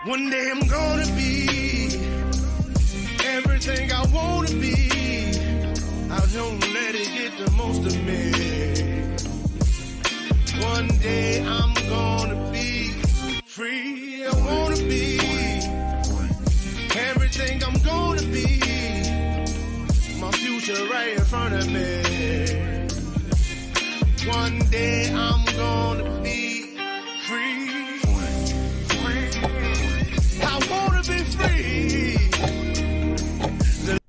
One day I'm gonna be everything I wanna be. I don't let it get the most of me. One day I'm gonna be free. I wanna be everything I'm gonna be. My future right in front of me. One day I'm gonna be free. I wanna be free.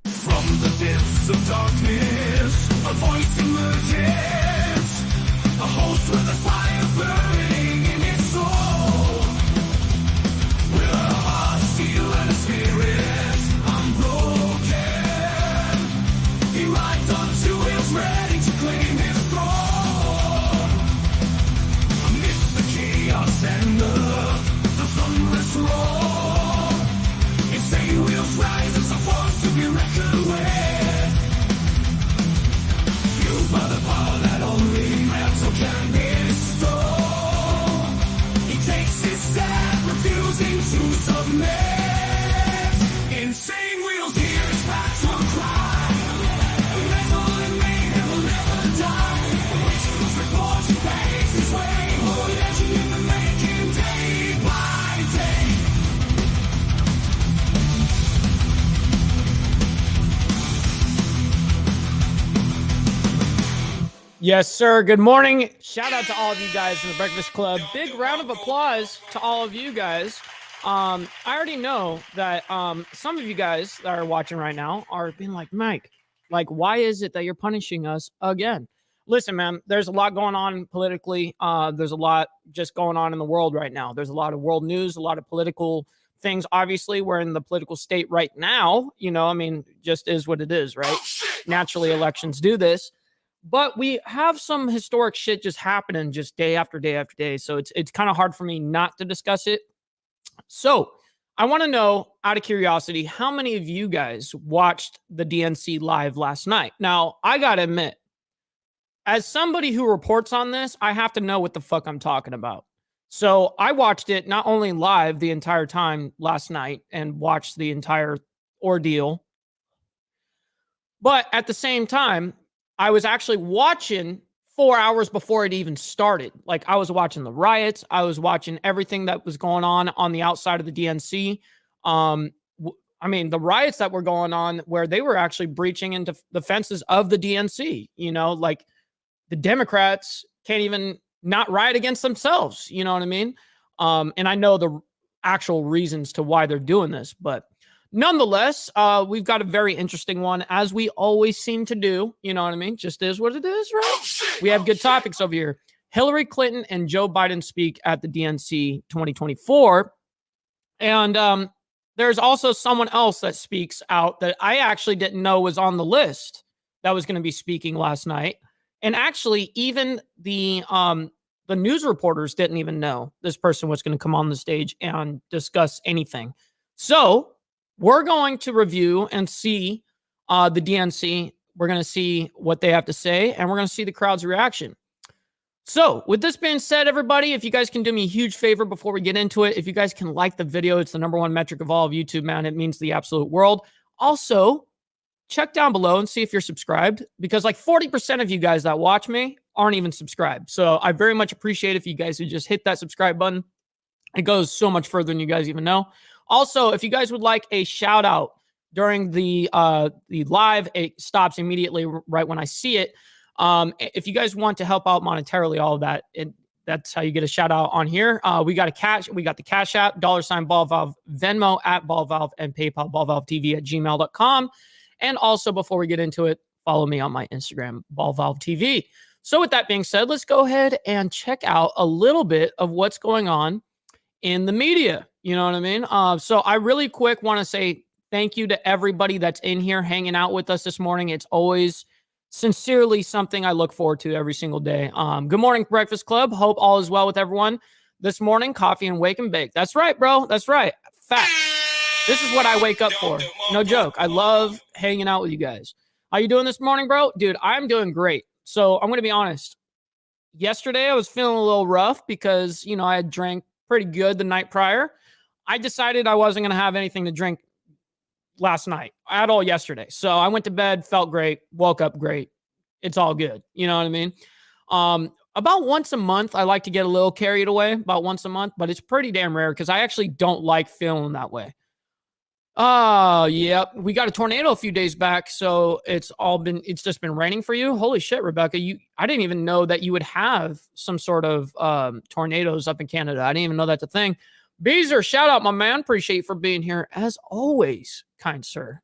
From the depths of darkness, a voice emerges. A host with a fire burning in its soul. With a heart, steel, and a spirit unbroken. He rides on two wheels, ready to claim his throne. Amidst the chaos and the thunderous roar, insane wheels rise as a force to be reckoned with. Fueled by the power that only metal can bestow. He takes his stand, refusing to submit. Insane wheels hear his passion cry. Metal and mayhem will never die. Rituals report he pays his way. More legend in the making, day by day. Yes, sir. Good morning. Shout out to all of you guys in the Breakfast Club. Big round of applause to all of you guys. I already know that some of you guys that are watching right now are being like, Mike, like, why is it that you're punishing us again? Listen, man, there's a lot going on politically. There's a lot just going on in the world right now. There's a lot of world news, a lot of political things. Obviously, we're in the political state right now. You know, I mean, just is what it is, right? Naturally, elections do this. But we have some historic shit just happening just day after day after day. So it's kind of hard for me not to discuss it. So I want to know, out of curiosity, how many of you guys watched the DNC live last night? Now, I got to admit, as somebody who reports on this, I have to know what the fuck I'm talking about. So I watched it not only live the entire time last night and watched the entire ordeal, but at the same time, I was actually watching 4 hours before it even started. Like, I was watching the riots. I was watching everything that was going on the outside of the DNC. I mean, the riots that were going on where they were actually breaching into the fences of the DNC, you know, like the Democrats can't even not riot against themselves. You know what I mean? And I know the actual reasons to why they're doing this, but nonetheless, we've got a very interesting one, as we always seem to do. You know what I mean? Just is what it is, right? We have good topics over here. Hillary Clinton and Joe Biden speak at the DNC 2024. And there's also someone else that speaks out that I actually didn't know was on the list that was going to be speaking last night. And actually, even the news reporters didn't even know this person was going to come on the stage and discuss anything. So we're going to review and see the DNC. We're going to see what they have to say, and we're going to see the crowd's reaction. So with this being said, everybody, if you guys can do me a huge favor before we get into it, if you guys can like the video, it's the #1 metric of all of YouTube, man. It means the absolute world. Also, check down below and see if you're subscribed, because like 40% of you guys that watch me aren't even subscribed. So I very much appreciate if you guys would just hit that subscribe button. It goes so much further than you guys even know. Also, if you guys would like a shout out during the live, it stops immediately right when I see it. If you guys want to help out monetarily, all of that, that's how you get a shout out on here. We got the Cash App, $BallValve, Venmo @BallValve, and PayPal, BallValveTV@gmail.com. And also, before we get into it, follow me on my Instagram, BallValveTV. So with that being said, let's go ahead and check out a little bit of what's going on in the media. You know what I mean? So I really quick want to say thank you to everybody that's in here hanging out with us this morning. It's always sincerely something I look forward to every single day. Good morning, Breakfast Club. Hope all is well with everyone. This morning, coffee and wake and bake. That's right, bro. That's right. Facts. This is what I wake up for. No joke. I love hanging out with you guys. How you doing this morning, bro? Dude, I'm doing great. So I'm going to be honest. Yesterday, I was feeling a little rough because, you know, I had drank pretty good the night prior. I decided I wasn't going to have anything to drink last night at all yesterday. So I went to bed, felt great, woke up great. It's all good. You know what I mean? About once a month, I like to get a little carried away about once a month, but it's pretty damn rare because I actually don't like feeling that way. Oh, yep. We got a tornado a few days back, so it's just been raining for you. Holy shit, Rebecca. I didn't even know that you would have some sort of tornadoes up in Canada. I didn't even know that's a thing. Beezer, shout out, my man. Appreciate you for being here as always, kind sir.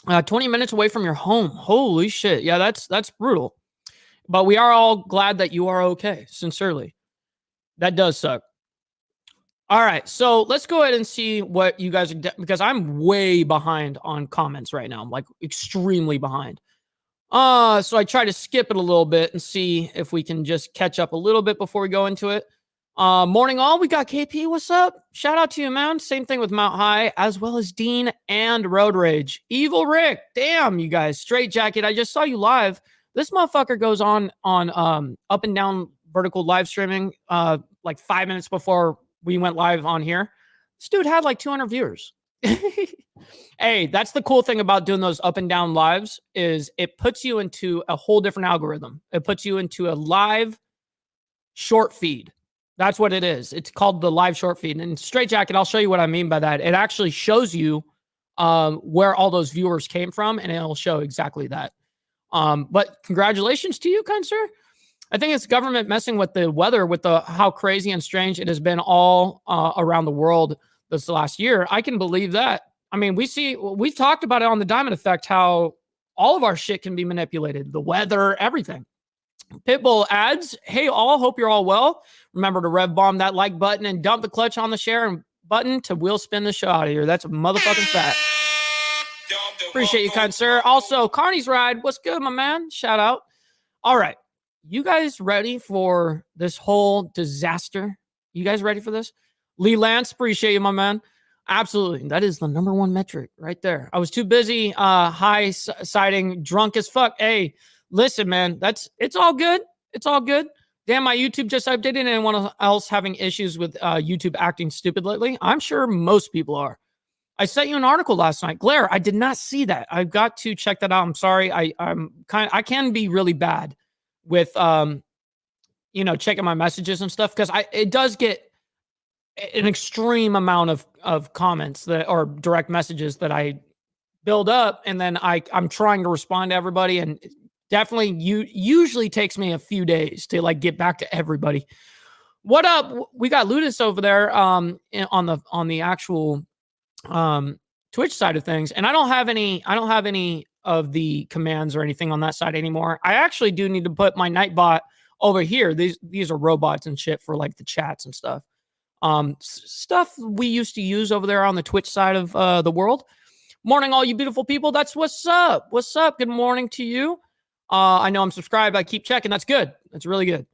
20 minutes away from your home. Holy shit. Yeah, that's brutal. But we are all glad that you are okay, sincerely. That does suck. All right, so let's go ahead and see what you guys are, because I'm way behind on comments right now. I'm like extremely behind. So I try to skip it a little bit and see if we can just catch up a little bit before we go into it. Morning all, we got KP. What's up? Shout out to you, man. Same thing with Mount High, as well as Dean and Road Rage. Evil Rick, damn, you guys. Straight Jacket, I just saw you live. This motherfucker goes on up and down vertical live streaming like 5 minutes before we went live on here. This dude had like 200 viewers. Hey, that's the cool thing about doing those up and down lives is it puts you into a whole different algorithm. It puts you into a live short feed. That's what it is. It's called the live short feed. And Straight Jacket, I'll show you what I mean by that. It actually shows you where all those viewers came from, and it'll show exactly that. But congratulations to you, kind sir. I think it's government messing with the weather, with how crazy and strange it has been all around the world this last year. I can believe that. I mean, we've talked about it on the Diamond Effect, how all of our shit can be manipulated, the weather, everything. Pitbull adds, hey all, hope you're all well. Remember to rev bomb that like button and dump the clutch on the share button to wheel spin the show out of here. That's a motherfucking fact. Appreciate you, kind sir. Also, Carney's Ride, what's good, my man? Shout out. All right. You guys ready for this whole disaster? You guys ready for this? Lee Lance, appreciate you, my man. Absolutely. That is the number one metric right there. I was too busy high siding drunk as fuck. Hey, listen, man, it's all good. It's all good. Damn, my YouTube just updated. Anyone else having issues with YouTube acting stupid lately? I'm sure most people are. I sent you an article last night. Glare, I did not see that. I've got to check that out. I'm sorry. I can be really bad with checking my messages and stuff, because it does get an extreme amount of comments or direct messages that I build up, and then I'm trying to respond to everybody, and definitely usually takes me a few days to like get back to everybody. What up? We got Ludus over there on the actual Twitch side of things, and I don't have any of the commands or anything on that side anymore. I actually do need to put my Nightbot over here. These are robots and shit for like the chats and stuff. Stuff we used to use over there on the Twitch side of the world. Morning, all you beautiful people. That's what's up. What's up? Good morning to you. I know I'm subscribed. I keep checking. That's good. That's really good.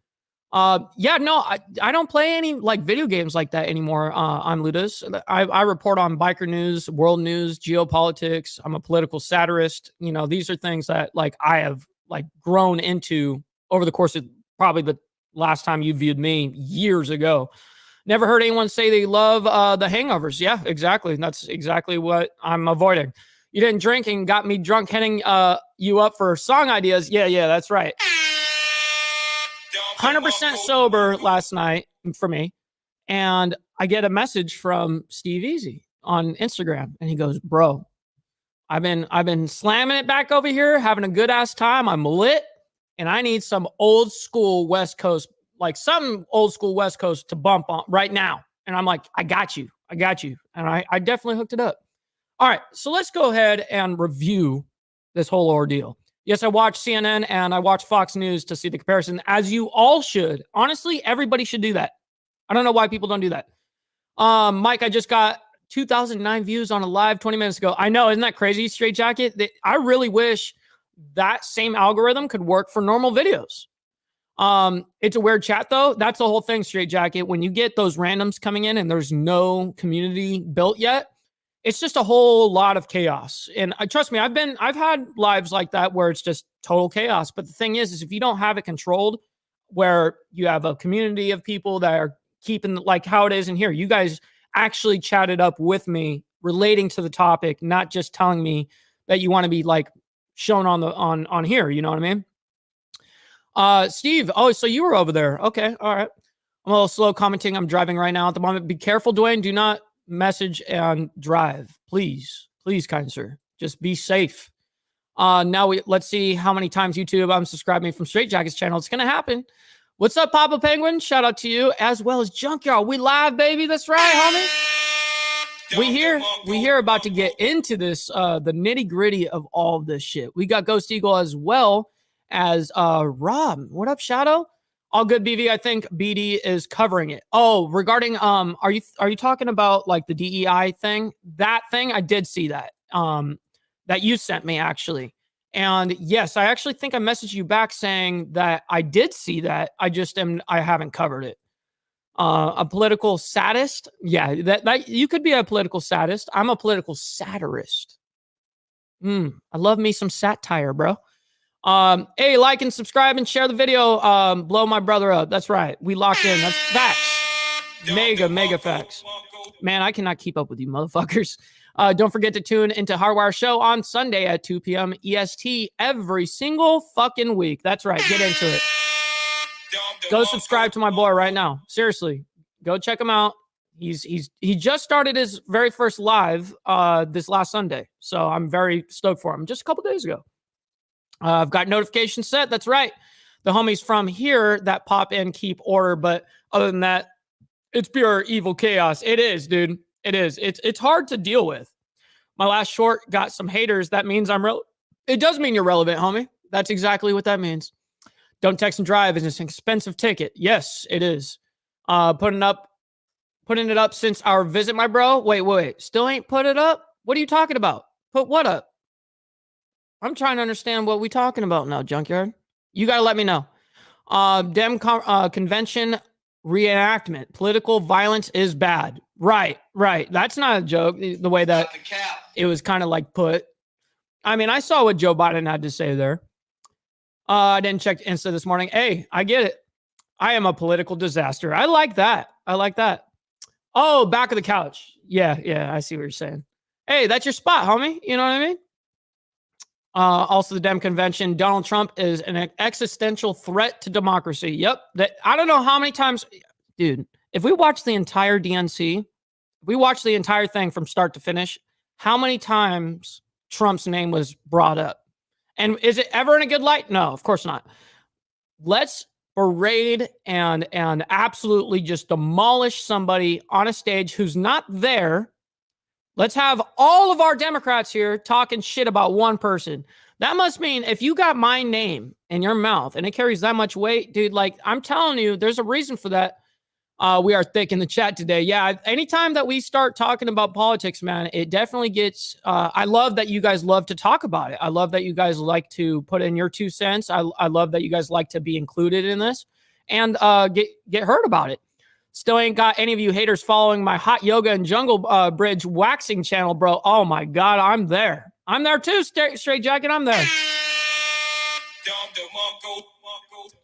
Yeah, no, I don't play any like video games like that anymore on Ludus. I report on biker news, world news, geopolitics. I'm a political satirist. You know, these are things that like I have like grown into over the course of probably the last time you viewed me years ago. Never heard anyone say they love the hangovers. Yeah, exactly. That's exactly what I'm avoiding. You didn't drink and got me drunk, hitting you up for song ideas. Yeah, that's right. 100% sober last night for me, and I get a message from Steve Easy on Instagram, and he goes, "Bro, I've been slamming it back over here, having a good ass time. I'm lit, and I need some old school West Coast, like some old school West Coast to bump on right now." And I'm like, I got you, and I definitely hooked it up. All right, so let's go ahead and review this whole ordeal. Yes, I watched CNN and I watched Fox News to see the comparison, as you all should. Honestly, everybody should do that. I don't know why people don't do that. Mike, I just got 2,009 views on a live 20 minutes ago. I know, isn't that crazy, Straight Jacket? I really wish that same algorithm could work for normal videos. It's a weird chat, though. That's the whole thing, Straight Jacket. When you get those randoms coming in and there's no community built yet, it's just a whole lot of chaos. And trust me, I've had lives like that where it's just total chaos. But the thing is if you don't have it controlled, where you have a community of people that are keeping like how it is in here, you guys actually chatted up with me relating to the topic, not just telling me that you want to be like shown on here. You know what I mean? Steve, oh, so you were over there. Okay, all right. I'm a little slow commenting. I'm driving right now at the moment. Be careful, Dwayne. Do not message and drive. Please, kind sir. Just be safe. Now let's see how many times YouTube unsubscribed from Straight Jacket's channel. It's gonna happen. What's up, Papa Penguin? Shout out to you, as well as Junkyard. We live, baby. That's right, homie. We here about to get into this, the nitty gritty of all of this shit. We got Ghost Eagle as well as Rob. What up, Shadow? All good, BV. I think BD is covering it. Oh, regarding are you talking about like the DEI thing? That thing, I did see that. That you sent me actually. And yes, I actually think I messaged you back saying that I did see that. I haven't covered it. A political sadist. Yeah, that you could be a political sadist. I'm a political satirist. I love me some satire, bro. Hey, like and subscribe and share the video. Blow my brother up. That's right. We locked in. That's facts. Mega facts. Man, I cannot keep up with you motherfuckers. Don't forget to tune into Hardwire Show on Sunday at 2 p.m. EST every single fucking week. That's right. Get into it. Go subscribe to my boy right now. Seriously, go check him out. He just started his very first live this last Sunday, so I'm very stoked for him. Just a couple days ago. I've got notifications set. That's right. The homies from here that pop in keep order, but other than that, it's pure evil chaos. It is, dude. It is. It's hard to deal with. My last short got some haters. That means it does mean you're relevant, homie. That's exactly what that means. Don't text and drive is an expensive ticket. Yes, it is. Putting it up since our visit, my bro. Wait. Still ain't put it up? What are you talking about? Put what up? I'm trying to understand what we talking about now, Junkyard. You got to let me know. Convention reenactment. Political violence is bad. Right. That's not a joke. The way that it was kind of like put. I mean, I saw what Joe Biden had to say there. I didn't check Insta this morning. Hey, I get it. I am a political disaster. I like that. Oh, back of the couch. Yeah. I see what you're saying. Hey, that's your spot, homie. You know what I mean? Also, the Dem convention. Donald Trump is an existential threat to democracy. Yep. I don't know how many times, dude. If we watch the entire DNC, if we watch the entire thing from start to finish, how many times Trump's name was brought up? And is it ever in a good light? No, of course not. Let's berate and absolutely just demolish somebody on a stage who's not there. Let's have all of our Democrats here talking shit about one person. That must mean if you got my name in your mouth and it carries that much weight, dude, like I'm telling you, there's a reason for that. We are thick in the chat today. Yeah, anytime that we start talking about politics, man, it definitely gets, I love that you guys love to talk about it. I love that you guys like to put in your 2 cents. I love that you guys like to be included in this and get heard about it. Still ain't got any of you haters following my hot yoga and jungle bridge waxing channel, bro. Oh my God, I'm there. I'm there too, Straight Jacket. I'm there.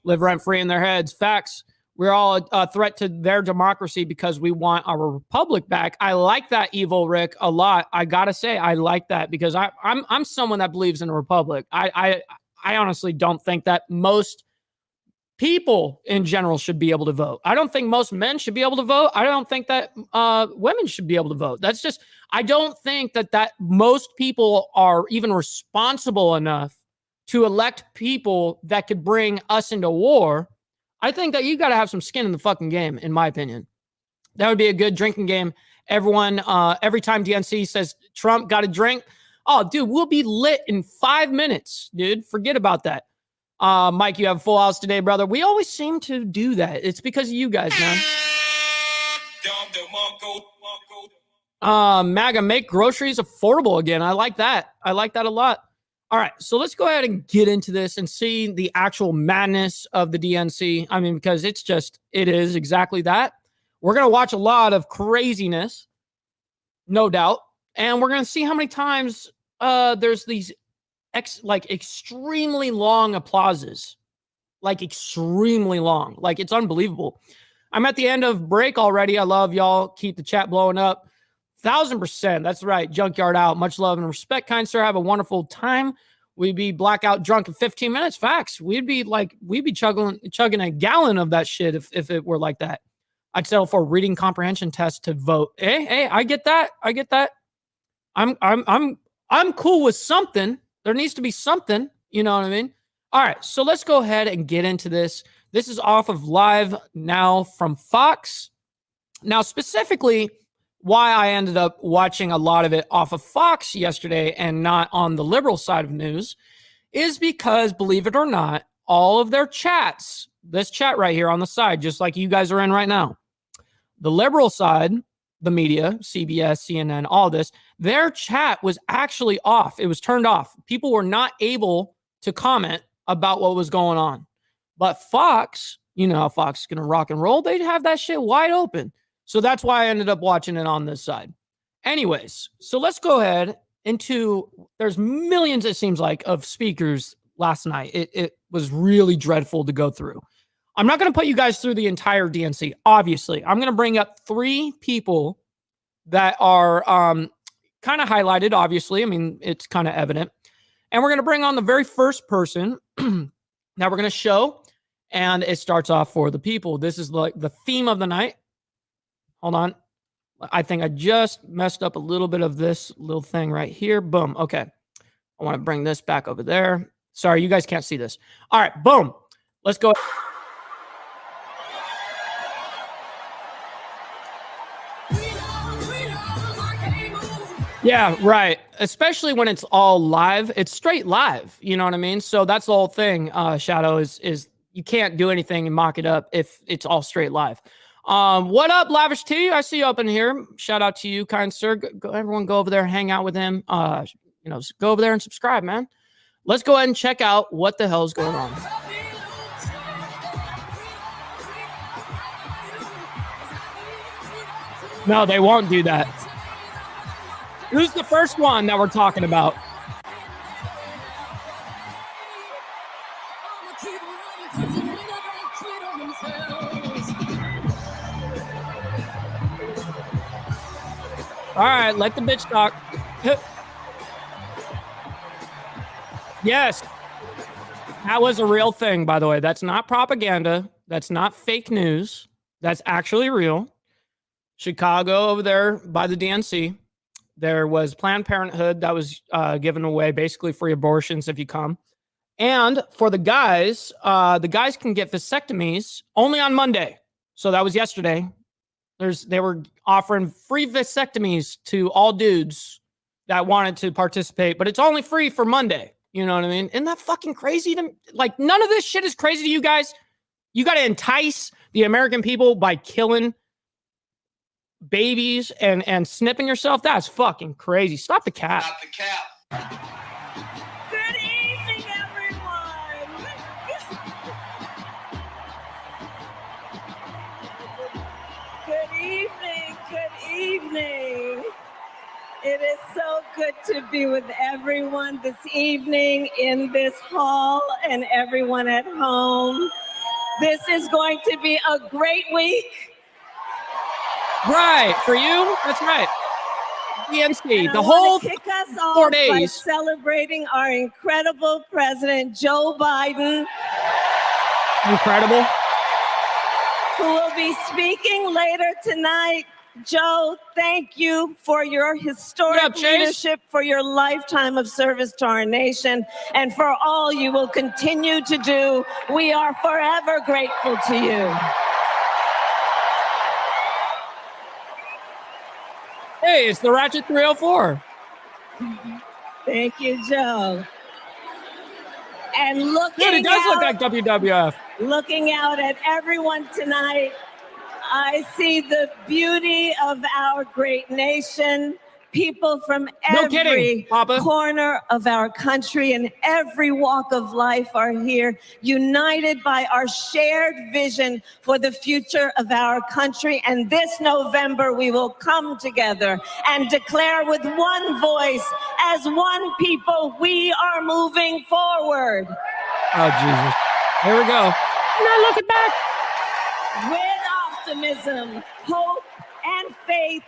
Live rent free in their heads. Facts. We're all a threat to their democracy because we want our republic back. I like that, Evil Rick, a lot. I gotta say, I like that because I'm someone that believes in a republic. I honestly don't think that most people in general should be able to vote. I don't think most men should be able to vote. I don't think that women should be able to vote. That's just, I don't think that most people are even responsible enough to elect people that could bring us into war. I think that you got to have some skin in the fucking game, in my opinion. That would be a good drinking game. Everyone, every time DNC says Trump got a drink, oh, dude, we'll be lit in 5 minutes, dude. Forget about that. Mike, you have a full house today, brother. We always seem to do that. It's because of you guys, man. MAGA, make groceries affordable again. I like that. I like that a lot. All right, so let's go ahead and get into this and see the actual madness of the DNC. I mean, because it is exactly that. We're going to watch a lot of craziness, no doubt. And we're going to see how many times there's these extremely long applauses. Like extremely long. Like it's unbelievable. I'm at the end of break already. I love y'all. Keep the chat blowing up. 1000%. That's right. Junkyard out. Much love and respect, kind sir. Have a wonderful time. We'd be blackout drunk in 15 minutes. Facts. We'd be chugging a gallon of that shit if it were like that. I'd settle for a reading comprehension test to vote. Hey, I get that. I'm cool with something. There needs to be something. You know what I mean? All right. So let's go ahead and get into this. This is off of live now from Fox. Now, specifically, why I ended up watching a lot of it off of Fox yesterday and not on the liberal side of news is because, believe it or not, all of their chats, this chat right here on the side, just like you guys are in right now, the liberal side, the media, CBS, CNN, all this, their chat was actually off. It was turned off. People were not able to comment about what was going on. But Fox, you know how Fox is going to rock and roll. They'd have that shit wide open. So that's why I ended up watching it on this side. Anyways, so let's go ahead into, there's millions, it seems like, of speakers last night. It was really dreadful to go through. I'm not going to put you guys through the entire DNC, obviously. I'm going to bring up 3 people that are kind of highlighted, obviously. I mean, it's kind of evident. And we're going to bring on the very first person that we're going to show. And it starts off for the people. This is like the theme of the night. Hold on. I think I just messed up a little bit of this little thing right here. Boom. Okay. I want to bring this back over there. Sorry, you guys can't see this. All right. Boom. Let's go. Yeah, right. Especially when it's all live. It's straight live. You know what I mean? So that's the whole thing, Shadow, is you can't do anything and mock it up if it's all straight live. What up, Lavish T? I see you up in here. Shout out to you, kind sir. Everyone go over there and hang out with him. Go over there and subscribe, man. Let's go ahead and check out what the hell is going on. No, they won't do that. Who's the first one that we're talking about? All right, let the bitch talk. Yes, that was a real thing, by the way. That's not propaganda. That's not fake news. That's actually real. Chicago over there by the DNC, there was Planned Parenthood that was giving away basically free abortions if you come. And for the guys can get vasectomies only on Monday. So that was yesterday. They were offering free vasectomies to all dudes that wanted to participate, but it's only free for Monday. You know what I mean? Isn't that fucking crazy? Like, none of this shit is crazy to you guys. You got to entice the American people by killing babies and snipping yourself. That's fucking crazy. Stop the cap. Stop the cap. Good evening, everyone. Good evening. Good evening. It is so good to be with everyone this evening in this hall and everyone at home. This is going to be a great week. Right. For you, that's right. DNC, And the I whole want to kick us off 4 by days. celebrating our incredible president, Joe Biden, Incredible. who will be speaking later tonight. Joe, thank you for your historic What up, Chase? leadership, for your lifetime of service to our nation, and for all you will continue to do. We are forever grateful to you. Hey, it's the Ratchet 304. Thank you, Joe. And Dude, looking it does look out, like WWF. looking out at everyone tonight, I see the beauty of our great nation. People from No every kidding, Papa. corner of our country and every walk of life are here, united by our shared vision for the future of our country. And this November, we will come together and declare with one voice, as one people, we are moving forward. Oh, Jesus. Here we go. Not looking back. With a optimism, hope, and faith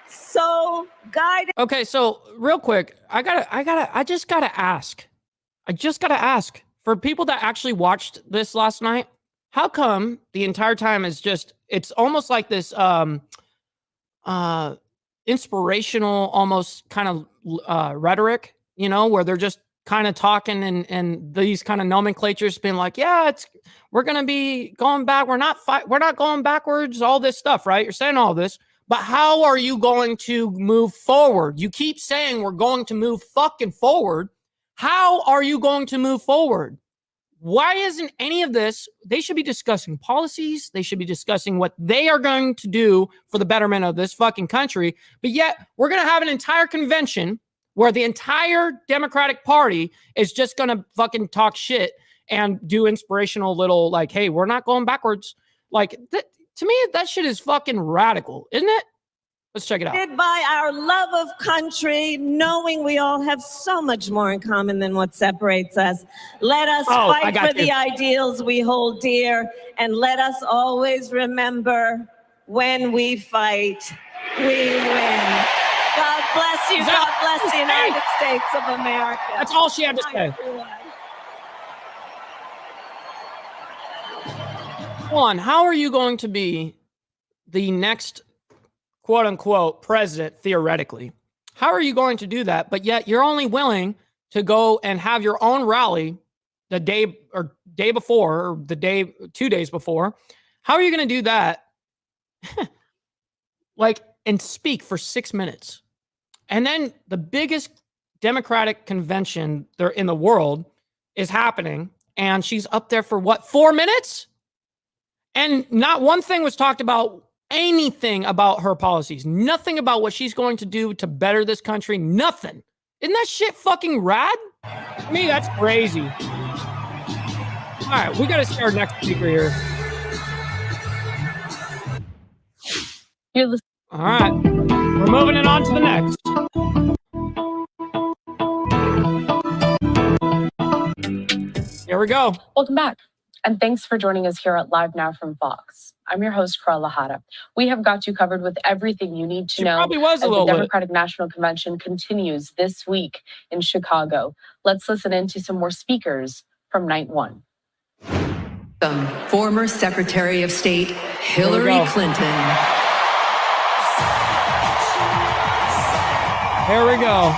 so guided. Okay, so real quick, I just gotta ask for people that actually watched this last night, how come the entire time is just, it's almost like this inspirational, almost kind of rhetoric, you know, where they're just kind of talking and these kind of nomenclatures being like, yeah, we're gonna be going back, we're not going backwards, all this stuff, right? You're saying all this, but how are you going to move forward? You keep saying we're going to move fucking forward. How are you going to move forward? Why isn't any of this? They should be discussing policies. They should be discussing what they are going to do for the betterment of this fucking country. But yet we're going to have an entire convention where the entire Democratic Party is just going to fucking talk shit and do inspirational little like, hey, we're not going backwards. Like, to me, that shit is fucking radical, isn't it? Let's check it out. By our love of country, knowing we all have so much more in common than what separates us. Let us fight for the ideals we hold dear, and let us always remember, when we fight, we win. God bless you. God bless the United States of America. That's all she had to say. Hold on, how are you going to be the next quote unquote president theoretically? How are you going to do that? But yet you're only willing to go and have your own rally the day before, or the day, 2 days before. How are you going to do that? Like, and speak for 6 minutes. And then the biggest Democratic convention there in the world is happening. And she's up there for what, 4 minutes? And not one thing was talked about, anything about her policies, nothing about what she's going to do to better this country, nothing. Isn't that shit fucking rad? To me, that's crazy. All right, we got to see our next speaker here. All right, we're moving it on to the next. Here we go. Welcome back. And thanks for joining us here at Live Now from Fox. I'm your host, Karla Hata. We have got you covered with everything you need to know as the Democratic National Convention continues this week in Chicago. Let's listen in to some more speakers from night one. Former Secretary of State Hillary Clinton. Here we go.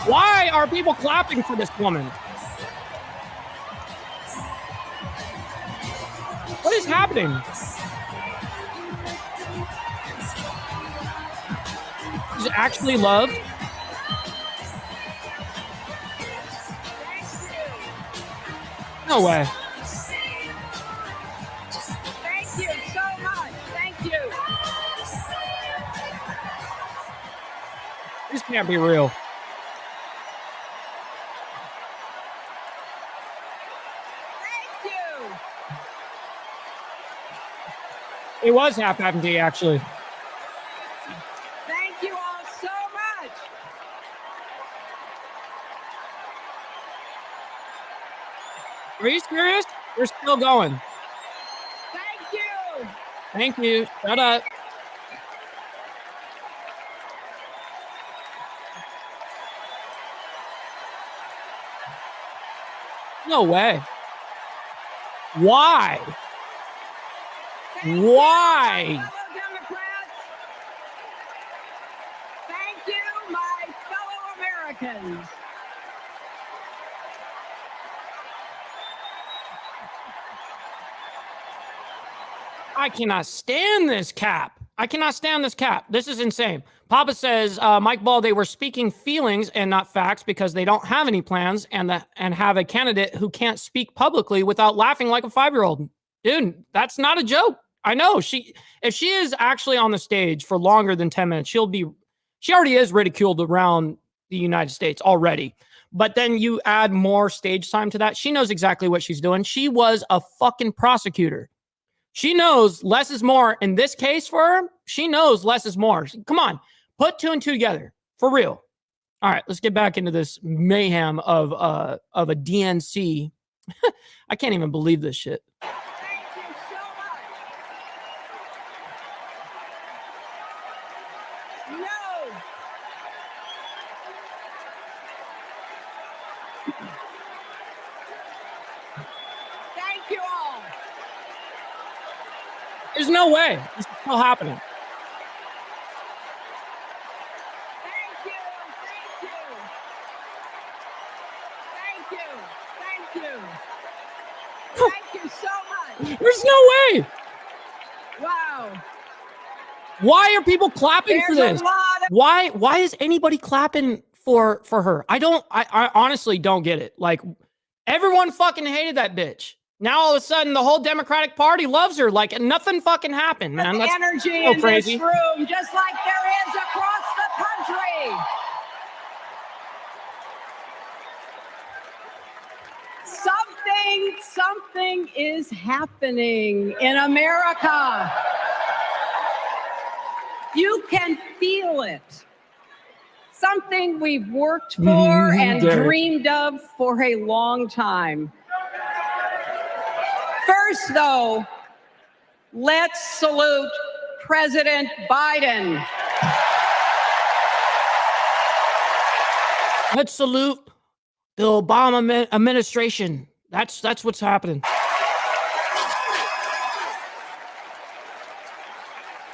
Why are people clapping for this woman? What is happening? Is it actually love? No way. Thank you so much. Thank you. This can't be real. It was half empty, actually. Thank you all so much. Are you serious? We're still going. Thank you. Thank you. Shut up. No way. Why? Why? Fellow Democrats. Thank you, my fellow Americans. I cannot stand this cap. I cannot stand this cap. This is insane. Papa says, Mike Ball, they were speaking feelings and not facts because they don't have any plans and have a candidate who can't speak publicly without laughing like a 5-year-old. Dude, that's not a joke. I know if she is actually on the stage for longer than 10 minutes, she already is ridiculed around the United States already. But then you add more stage time to that. She knows exactly what she's doing. She was a fucking prosecutor. She knows less is more. In this case for her, she knows less is more. Come on, put 2 and 2 together for real. All right, let's get back into this mayhem of a DNC. I can't even believe this shit. Thank you so much. There's no way this is still happening. Thank you so much. There's no way. Wow. Why are people clapping for There's this? a lot of- Why is anybody clapping for her? I honestly don't get it. Like, everyone fucking hated that bitch. Now all of a sudden the whole Democratic Party loves her. Like nothing fucking happened, man. That's energy so in crazy. this room, just like there is across the country. Something is happening in America. You can feel it. Something we've worked for and dreamed of for a long time. First, though, let's salute President Biden. Let's salute the Obama administration. That's what's happening.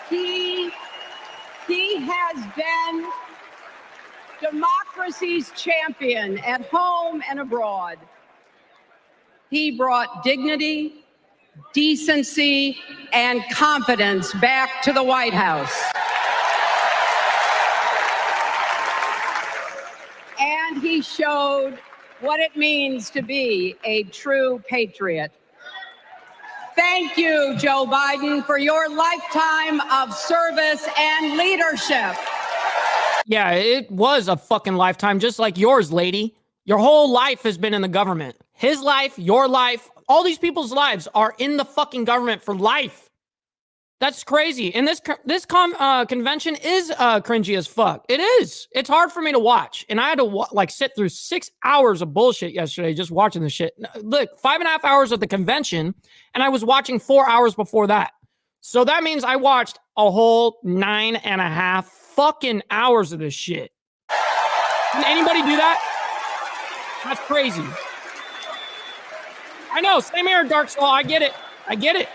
He has been democracy's champion at home and abroad. He brought dignity, decency, and confidence back to the White House. And he showed what it means to be a true patriot. Thank you, Joe Biden, for your lifetime of service and leadership. Yeah, it was a fucking lifetime, just like yours, lady. Your whole life has been in the government. His life, your life, all these people's lives are in the fucking government for life. That's crazy. And this convention is cringy as fuck. It is. It's hard for me to watch. And I had to sit through 6 hours of bullshit yesterday just watching this shit. Look, 5.5 hours of the convention, and I was watching 4 hours before that. So that means I watched a whole 9.5 fucking hours of this shit. Can anybody do that? That's crazy. I know. Same here, Dark Soul. I get it. I get it.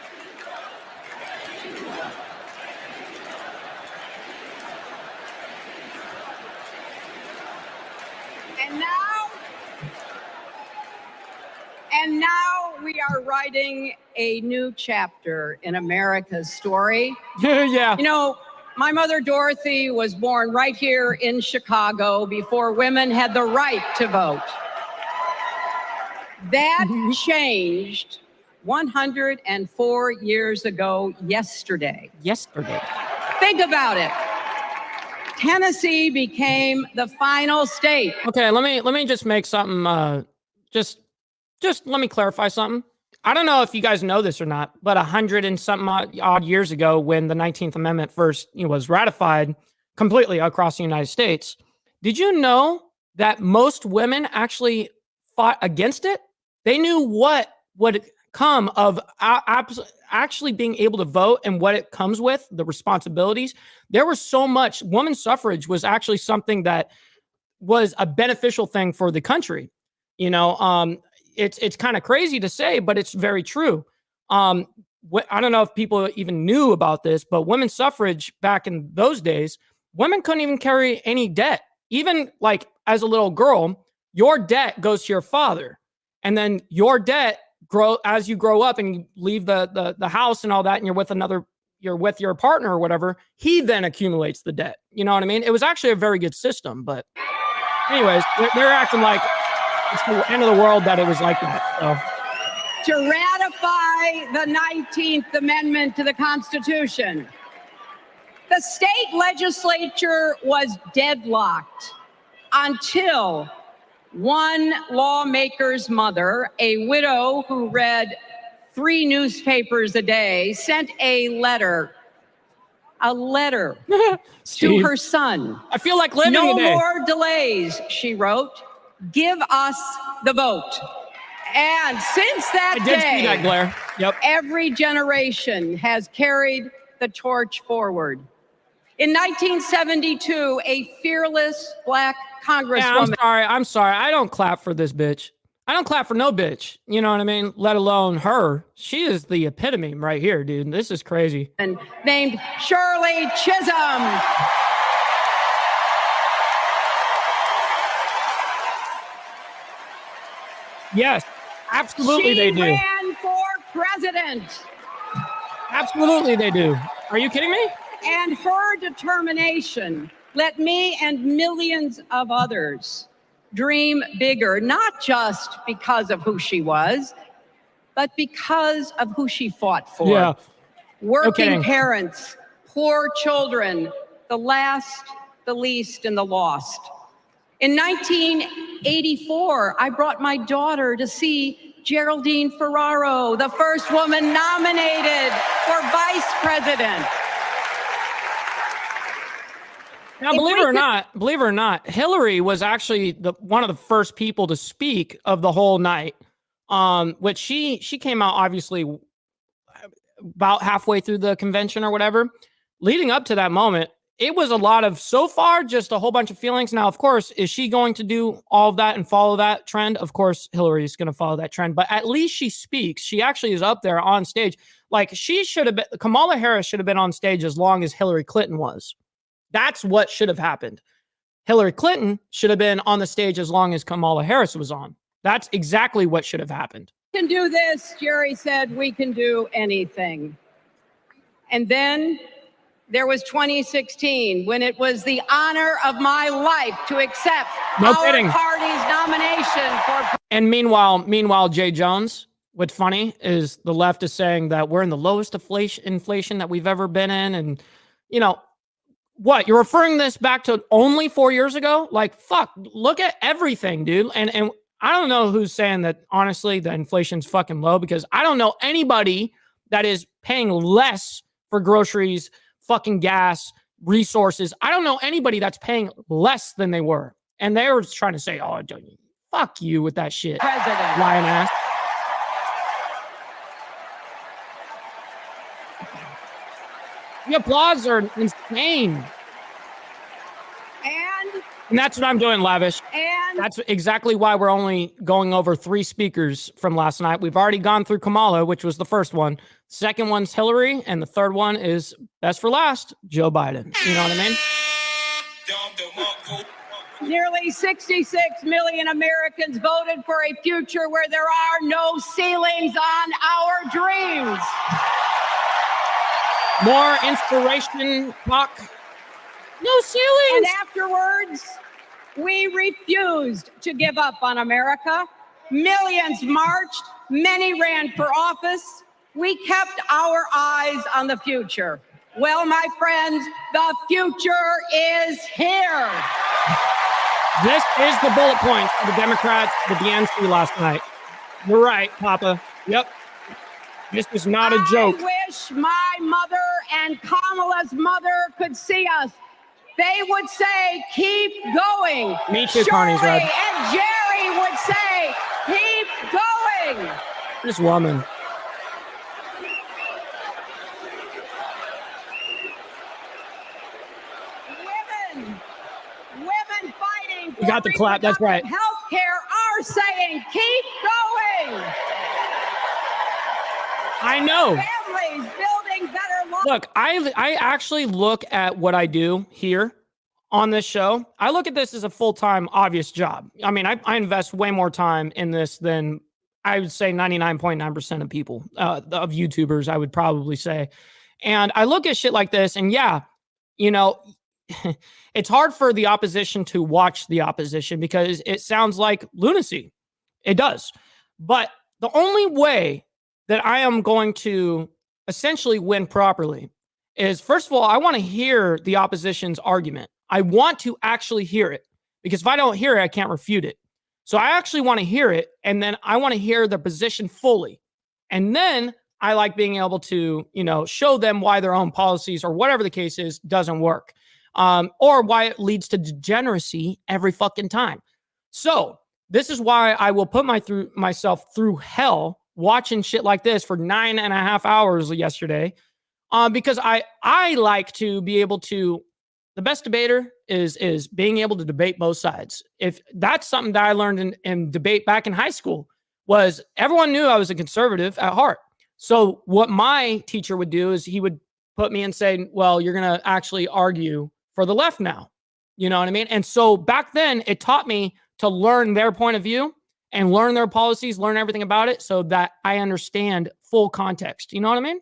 And now we are writing a new chapter in America's story. Yeah. You know, my mother Dorothy was born right here in Chicago before women had the right to vote. That changed 104 years ago yesterday. Think about it. Tennessee became the final state. Okay, let me just make something just let me clarify something. I don't know if you guys know this or not, but 100 and something odd years ago, when the 19th Amendment first was ratified completely across the United States, did you know that most women actually fought against it? They knew what would come of actually being able to vote and what it comes with, the responsibilities. There was so much. Women's suffrage was actually something that was a beneficial thing for the country. It's kind of crazy to say, but it's very true. I don't know if people even knew about this, but women's suffrage back in those days, women couldn't even carry any debt. Even like as a little girl, your debt goes to your father, and then your debt as you grow up and you leave the house and all that, and you're with your partner or whatever. He then accumulates the debt. You know what I mean? It was actually a very good system, but anyways, they're acting like it's the end of the world that it was like that. So. To ratify the 19th Amendment to the Constitution, the state legislature was deadlocked until one lawmaker's mother, a widow who read 3 newspapers a day, sent a letter to her son. I feel like living No today. more delays, she wrote. Give us the vote. And since that I did day, see that glare. Yep. every generation has carried the torch forward. In 1972, a fearless Black congresswoman. Yeah, I'm sorry. I don't clap for this bitch. I don't clap for no bitch. You know what I mean? Let alone her. She is the epitome right here, dude. This is crazy. And named Shirley Chisholm. Yes, absolutely they do. She ran for president. Absolutely they do. Are you kidding me? And her determination let me and millions of others dream bigger, not just because of who she was, but because of who she fought for. Yeah. Working parents, poor children, the last, the least, and the lost. In 1984, I brought my daughter to see Geraldine Ferraro, the first woman nominated for vice president. Now, believe it or not, Hillary was actually one of the first people to speak of the whole night. Which she came out obviously about halfway through the convention or whatever. Leading up to that moment, it was a lot of, so far, just a whole bunch of feelings. Now, of course, is she going to do all of that and follow that trend? Of course, Hillary is going to follow that trend, but at least she speaks. She actually is up there on stage. Like, she should have been, Kamala Harris should have been on stage as long as Hillary Clinton was. That's what should have happened. Hillary Clinton should have been on the stage as long as Kamala Harris was on. That's exactly what should have happened. We can do this, Jerry said, we can do anything. And then there was 2016, when it was the honor of my life to accept our party's nomination for. And meanwhile, Jay Jones, what's funny is the left is saying that we're in the lowest inflation that we've ever been in. And, you know, what, you're referring this back to only 4 years ago? Like, fuck, look at everything, dude. And I don't know who's saying that, honestly, the inflation's fucking low, because I don't know anybody that is paying less for groceries, fucking gas, resources. I don't know anybody that's paying less than they were. And they were trying to say, oh, fuck you with that shit, president. Lying ass. The applause are insane. And that's what I'm doing, Lavish. And that's exactly why we're only going over 3 speakers from last night. We've already gone through Kamala, which was the first one. Second one's Hillary, and the third one is, best for last, Joe Biden. You know what I mean? Nearly 66 million Americans voted for a future where there are no ceilings on our dreams. More inspiration talk. No ceilings. And afterwards, we refused to give up on America. Millions marched, many ran for office. We kept our eyes on the future. Well, my friends, the future is here. This is the bullet points for the Democrats, the DNC last night. You're right, Papa. Yep. This is not a joke. I wish my mother and Kamala's mother could see us. They would say, keep going. Me too, Carney's right. And Jerry would say, keep going. This woman. Women fighting for you got the clap, that's right. Healthcare are saying, keep going. I know. Families building better lives. Look, I actually look at what I do here on this show. I look at this as a full-time, obvious job. I mean, I invest way more time in this than I would say 99.9% of people, of YouTubers, I would probably say. And I look at shit like this, and yeah, you know, it's hard for the opposition to watch the opposition because it sounds like lunacy. It does. But the only way that I am going to essentially win properly is, first of all, I want to hear the opposition's argument. I want to actually hear it, because if I don't hear it, I can't refute it. So I actually want to hear it, and then I want to hear their position fully. And then I like being able to, you know, show them why their own policies or whatever the case is doesn't work, or why it leads to degeneracy every fucking time. So this is why I will put myself through hell watching shit like this for 9.5 hours yesterday, because I like to be able to, the best debater is being able to debate both sides. If that's something that I learned in debate back in high school, was everyone knew I was a conservative at heart. So what my teacher would do is he would put me and say, well, you're going to actually argue for the left now. You know what I mean? And so back then it taught me to learn their point of view and learn their policies, learn everything about it so that I understand full context. You know what I mean?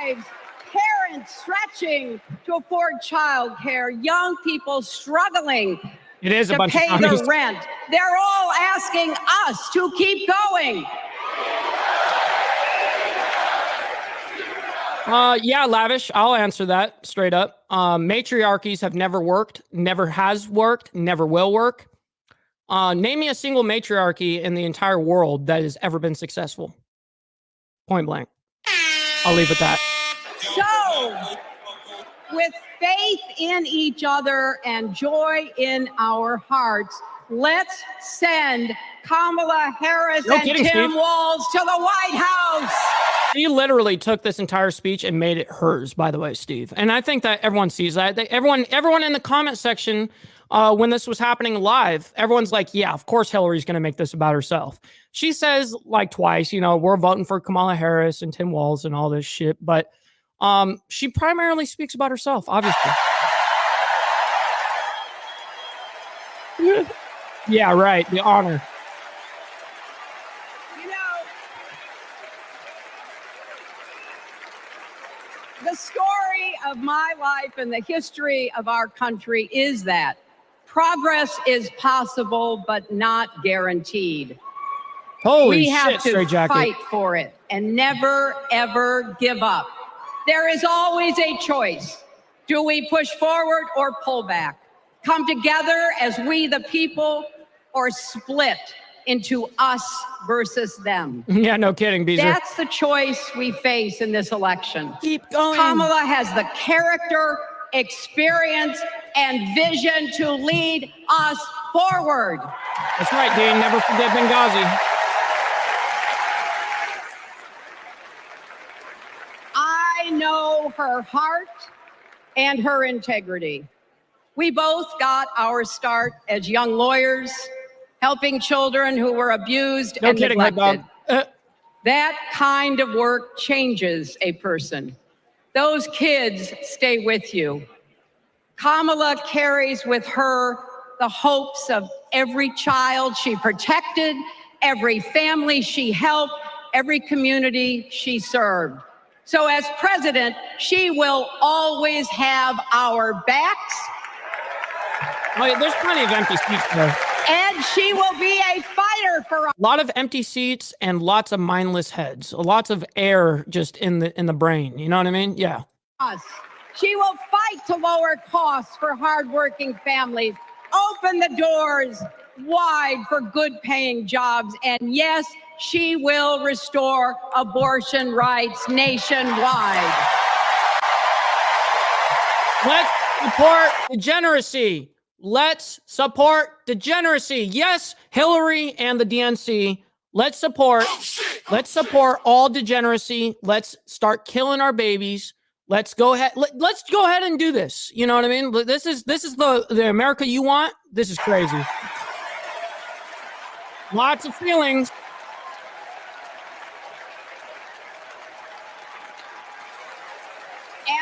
Lives, parents stretching to afford childcare, young people struggling it is a to bunch pay of the rent. They're all asking us to keep going. Yeah, Lavish, I'll answer that straight up. Matriarchies have never worked, never has worked, never will work. Name me a single matriarchy in the entire world that has ever been successful. Point blank. I'll leave it at that. So, with faith in each other and joy in our hearts, let's send Kamala Harris and Tim Walz to the White House. She literally took this entire speech and made it hers, by the way, Steve. And I think that everyone sees that. Everyone in the comment section, when this was happening live, everyone's like, yeah, of course Hillary's going to make this about herself. She says like twice, you know, we're voting for Kamala Harris and Tim Walz and all this shit. But she primarily speaks about herself, obviously. Yeah, right. The honor. The story of my life and the history of our country is that progress is possible, but not guaranteed. Holy shit, we have to fight for it and never, ever give up. There is always a choice. Do we push forward or pull back? Come together as we the people, or split into us versus them? Yeah, no kidding, Beezer. That's the choice we face in this election. Keep going. Kamala has the character, experience, and vision to lead us forward. That's right, Dean. Never forget Benghazi. I know her heart and her integrity. We both got our start as young lawyers, helping children who were abused and neglected. That kind of work changes a person. Those kids stay with you. Kamala carries with her the hopes of every child she protected, every family she helped, every community she served. So as president, she will always have our backs. Oh, there's plenty of empty seats there. And she will be a fighter for us. A lot of empty seats and lots of mindless heads. Lots of air just in the brain. You know what I mean? Yeah. She will fight to lower costs for hardworking families, open the doors wide for good-paying jobs, and yes, she will restore abortion rights nationwide. Let's support degeneracy. Let's support degeneracy. Yes, Hillary and the DNC. Let's support all degeneracy. Let's start killing our babies. Let's go ahead. Let's go ahead and do this. You know what I mean? This is the America you want. This is crazy. Lots of feelings.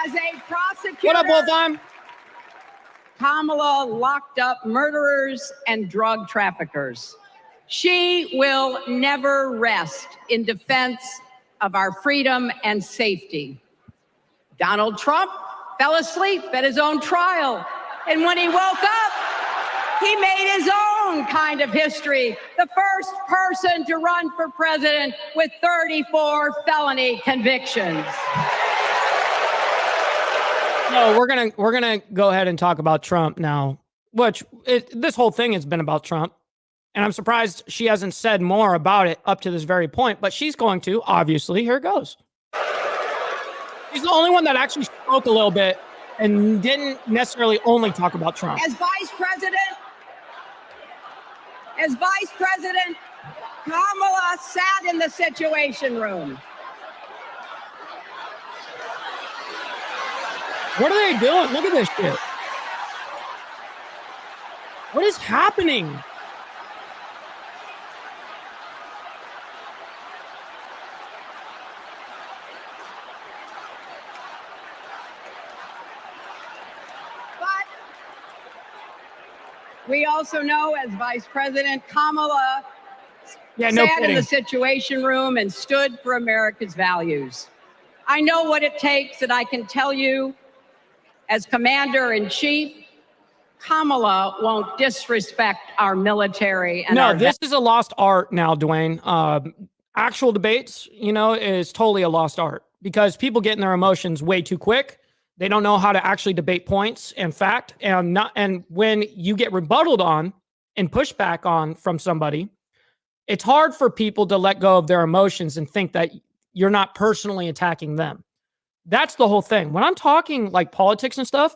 As a prosecutor, what up, Wolfheim? Kamala locked up murderers and drug traffickers. She will never rest in defense of our freedom and safety. Donald Trump fell asleep at his own trial, and when he woke up, he made his own kind of history. The first person to run for president with 34 felony convictions. No, we're gonna go ahead and talk about Trump now, which this whole thing has been about Trump, and I'm surprised she hasn't said more about it up to this very point, but she's going to, obviously. Here it goes. She's the only one that actually spoke a little bit and didn't necessarily only talk about Trump. As vice president, Kamala sat in the Situation Room. What are they doing? Look at this shit. What is happening? We also know, as Vice President Kamala no sat kidding. in the Situation Room and stood for America's values. I know what it takes, and I can tell you, as Commander-in-Chief, Kamala won't disrespect our military. And no, this is a lost art now, Dwayne. Actual debates, is totally a lost art because people get in their emotions way too quick. They don't know how to actually debate points and fact, and when you get rebutted on and pushed back on from somebody, it's hard for people to let go of their emotions and think that you're not personally attacking them. That's the whole thing. When I'm talking like politics and stuff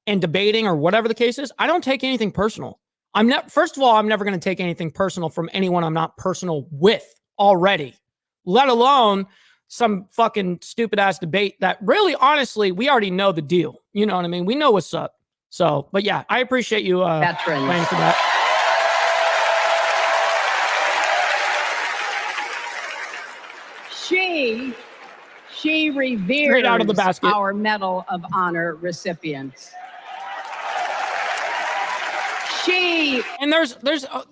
and debating or whatever the case is, I don't take anything personal. First of all, I'm never going to take anything personal from anyone I'm not personal with already, let alone some fucking stupid ass debate that really, honestly, we already know the deal. You know what I mean? We know what's up. So, but yeah, I appreciate you playing for that. She reveres Straight out of the basket. Our Medal of Honor recipients. And there's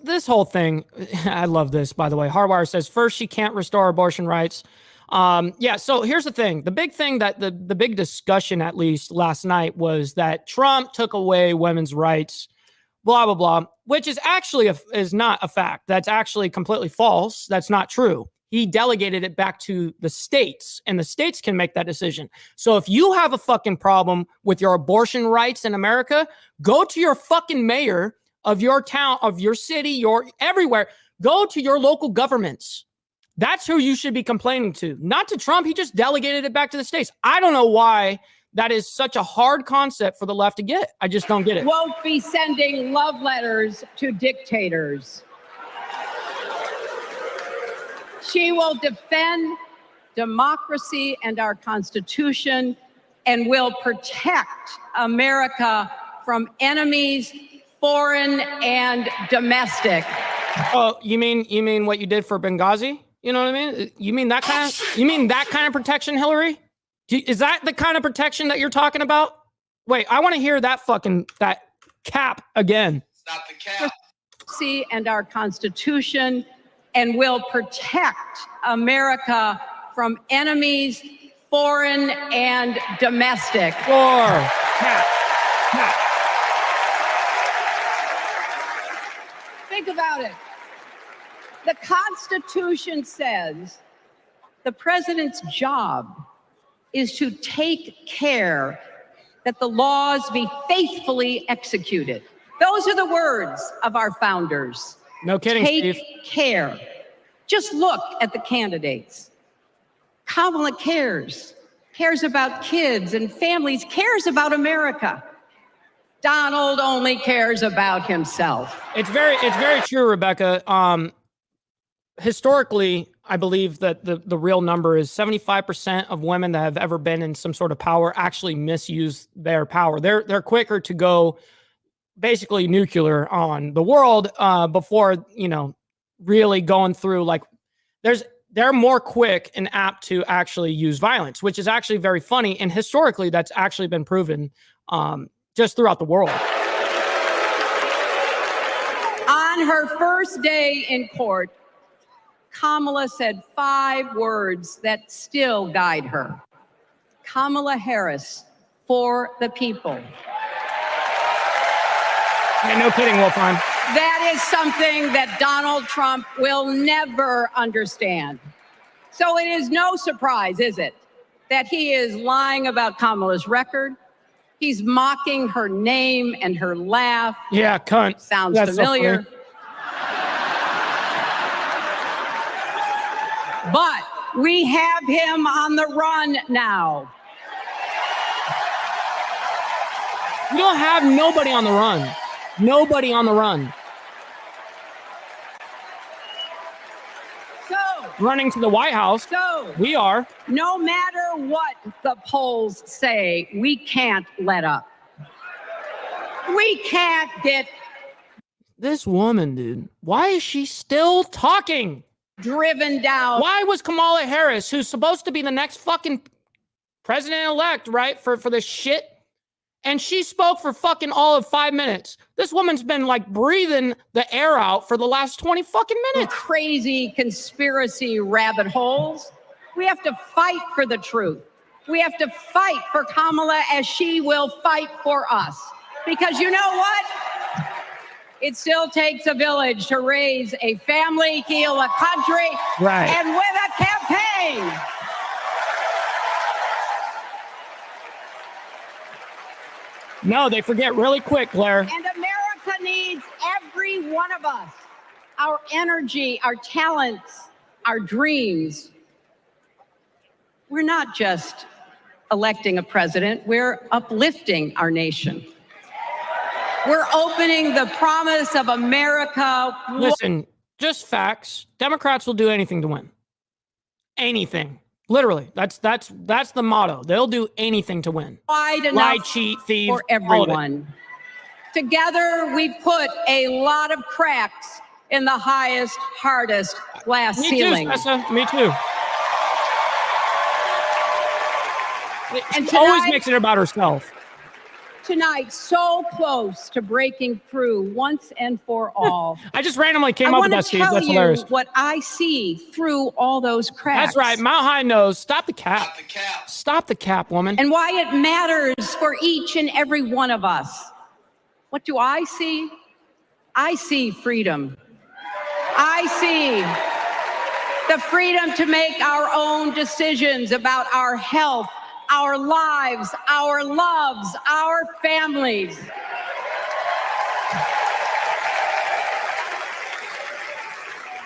this whole thing. I love this, by the way. Hardwire says, first, she can't restore abortion rights. Yeah, so here's the thing. The big thing that the big discussion, at least last night, was that Trump took away women's rights, blah, blah, blah, which is actually is not a fact. That's actually completely false. That's not true. He delegated it back to the states, and the states can make that decision. So if you have a fucking problem with your abortion rights in America, go to your fucking mayor of your town, of your city, your everywhere. Go to your local governments. That's who you should be complaining to, not to Trump. He just delegated it back to the states. I don't know why that is such a hard concept for the left to get. I just don't get it. Won't be sending love letters to dictators. She will defend democracy and our Constitution and will protect America from enemies, foreign and domestic. Oh, you mean what you did for Benghazi? You know what I mean? You mean that kind of protection, Hillary? Is that the kind of protection that you're talking about? Wait, I want to hear that cap again. It's not the cap. See, and our Constitution, and will protect America from enemies, foreign and domestic. Cap. Think about it. The Constitution says the president's job is to take care that the laws be faithfully executed. Those are the words of our founders. No kidding, Take Steve. care. Just look at the candidates. Kamala cares about kids and families, cares about America. Donald only cares about himself. It's very true, Rebecca. Historically, I believe that the real number is 75% of women that have ever been in some sort of power actually misuse their power. They're quicker to go basically nuclear on the world before, really going through they're more quick and apt to actually use violence, which is actually very funny. And historically, that's actually been proven just throughout the world. On her first day in court, Kamala said 5 words that still guide her. Kamala Harris, for the people. Yeah, no kidding, Wolfheim. That is something that Donald Trump will never understand. So it is no surprise, is it, that he is lying about Kamala's record? He's mocking her name and her laugh. Yeah, cunt. Sounds familiar. So but we have him on the run now. You don't have nobody on the run. Nobody on the run. So, running to the White House. We are. No matter what the polls say, we can't let up. We can't get This woman, dude, why is she still talking? Driven down. Why was Kamala Harris, who's supposed to be the next fucking president-elect, right, for this shit, and she spoke for fucking all of 5 minutes. This woman's been like breathing the air out for the last 20 fucking minutes. Crazy conspiracy rabbit holes. We have to fight for the truth. We have to fight for Kamala as she will fight for us. Because you know what? It still takes a village to raise a family, heal a country, right, and win a campaign. No, they forget really quick, Claire. And America needs every one of us. Our energy, our talents, our dreams. We're not just electing a president, we're uplifting our nation. We're opening the promise of America. Listen, just facts. Democrats will do anything to win. Anything. Literally. That's the motto. They'll do anything to win. Wide enough lie, cheat, thief, for everyone. Together, we put a lot of cracks in the highest, hardest glass ceiling. Me too, Tessa. Me too. And she always makes it about herself. Tonight, so close to breaking through once and for all. I just randomly came up with that, Steve. That's hilarious. What I see through all those cracks. That's right. Mount High knows. Stop the cap. Stop the cap. Stop the cap, woman. And why it matters for each and every one of us. What do I see? I see freedom. I see the freedom to make our own decisions about our health, our lives, our loves, our families.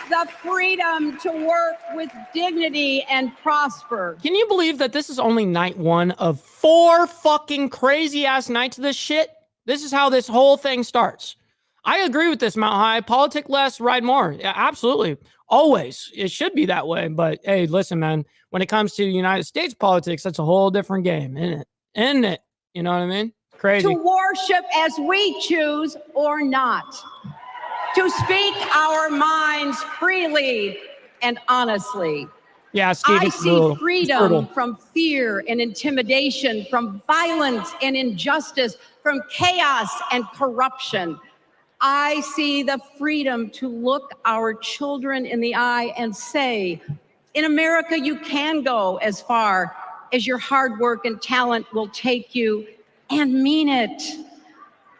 The freedom to work with dignity and prosper. Can you believe that this is only night one of 4 fucking crazy ass nights of this shit? This is how this whole thing starts. I agree with this, Mount High. Politic less, ride more. Yeah, absolutely. Always. It should be that way. But hey, listen, man, when it comes to United States politics, that's a whole different game, isn't it? Isn't it? You know what I mean? Crazy. To worship as we choose or not. To speak our minds freely and honestly. Yeah, Steve, I see freedom from fear and intimidation, from violence and injustice, from chaos and corruption. I see the freedom to look our children in the eye and say, in America, you can go as far as your hard work and talent will take you, and mean it.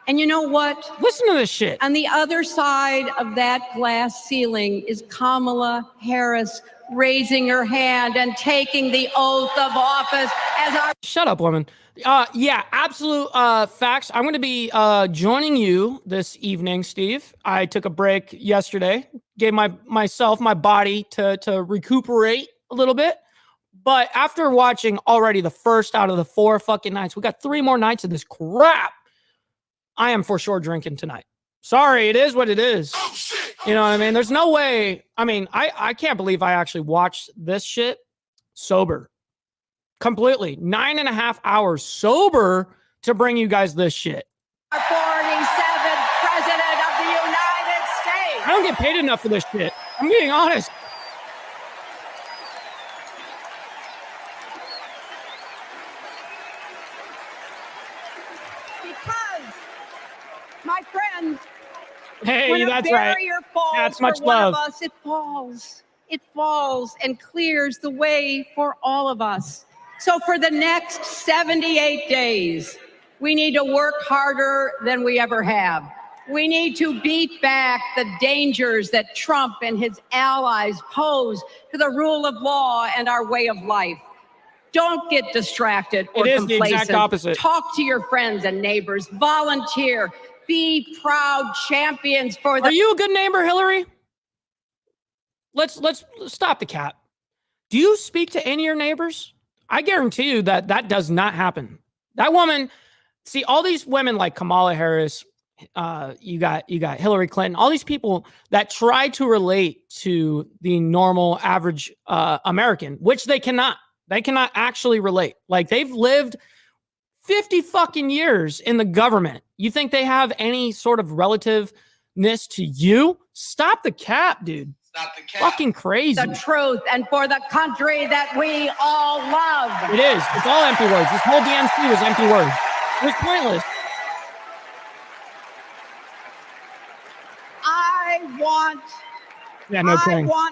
And you know what? Listen to this shit. On the other side of that glass ceiling is Kamala Harris raising her hand and taking the oath of office as our— Shut up, woman. Yeah, absolute facts. I'm going to be joining you this evening, Steve. I took a break yesterday, gave my body to recuperate a little bit. But after watching already the first out of the 4 fucking nights, we got 3 more nights of this crap. I am for sure drinking tonight. Sorry, it is what it is. You know what I mean? There's no way. I mean, I can't believe I actually watched this shit sober. Completely. 9.5 hours sober to bring you guys this shit. Our 47th President of the United States. I don't get paid enough for this shit. I'm being honest. Because, my friends, hey, when that's a barrier right. falls That's much for one love. of us, it falls. It falls and clears the way for all of us. So for the next 78 days, we need to work harder than we ever have. We need to beat back the dangers that Trump and his allies pose to the rule of law and our way of life. Don't get distracted or complacent. The exact opposite. Talk to your friends and neighbors. Volunteer. Be proud champions for the— Are you a good neighbor, Hillary? Let's stop the cap. Do you speak to any of your neighbors? I guarantee you that does not happen. That woman, see, all these women like Kamala Harris, you got Hillary Clinton, all these people that try to relate to the normal average American, which they cannot. They cannot actually relate. Like, they've lived 50 fucking years in the government. You think they have any sort of relative this to you? Stop the cap, dude. Stop the cap. Fucking crazy. The truth and for the country that we all love. It is. It's all empty words. This whole DNC was empty words. It was pointless. I want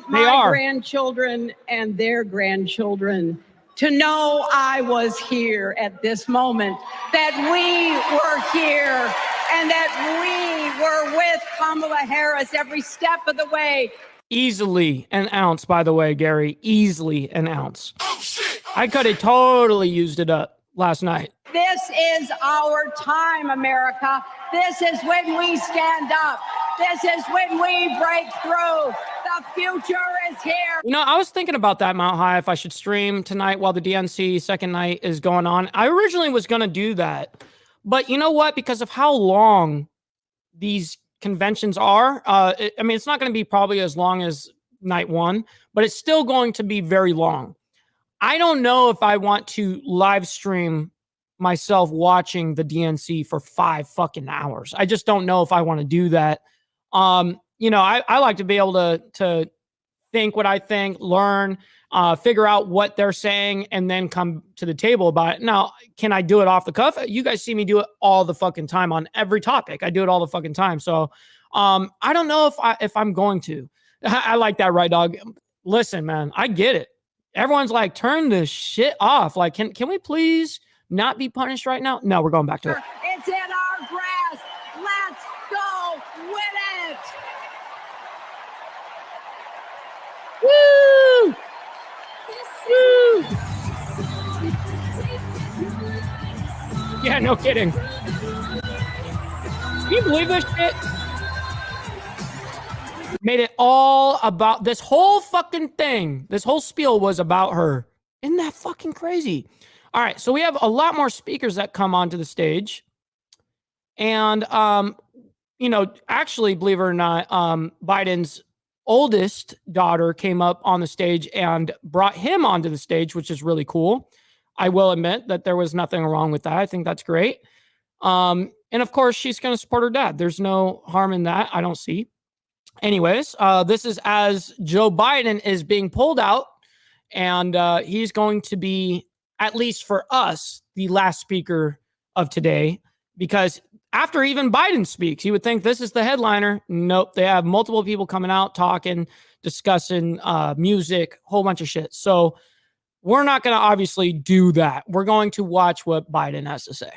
my grandchildren and their grandchildren to know I was here at this moment, that we were here and that we were with Kamala Harris every step of the way. Easily an ounce, by the way, Gary. Easily an ounce. I could have totally used it up last night. This is our time, America. This is when we stand up. This is when we break through. The future is here. You know, I was thinking about that, Mount High, if I should stream tonight while the DNC second night is going on. I originally was going to do that. But you know what? Because of how long these conventions are, I mean, it's not going to be probably as long as night one, but it's still going to be very long. I don't know if I want to live stream myself watching the DNC for 5 fucking hours. I just don't know if I want to do that. You know, I like to be able to think what I think, learn, figure out what they're saying, and then come to the table about it. Now, can I do it off the cuff? You guys see me do it all the fucking time on every topic. I do it all the fucking time. So, I don't know if I'm going to. I like that, right, dog? Listen, man, I get it. Everyone's like, turn this shit off. Like, can we please not be punished right now? No, we're going back to it. It's in our grasp. Let's go win it. Woo! Woo! Yeah, no kidding. Can you believe this shit? Made it all about this whole fucking thing. This whole spiel was about her. Isn't that fucking crazy? All right, so we have a lot more speakers that come onto the stage. And, you know, actually, believe it or not, Biden's oldest daughter came up on the stage and brought him onto the stage, which is really cool. I will admit that there was nothing wrong with that. I think that's great. And of course, she's going to support her dad. There's no harm in that. I don't see. Anyways, this is as Joe Biden is being pulled out, and he's going to be, at least for us, the last speaker of today, because after even Biden speaks, you would think this is the headliner. Nope. They have multiple people coming out, talking, discussing music, whole bunch of shit. So we're not going to obviously do that. We're going to watch what Biden has to say.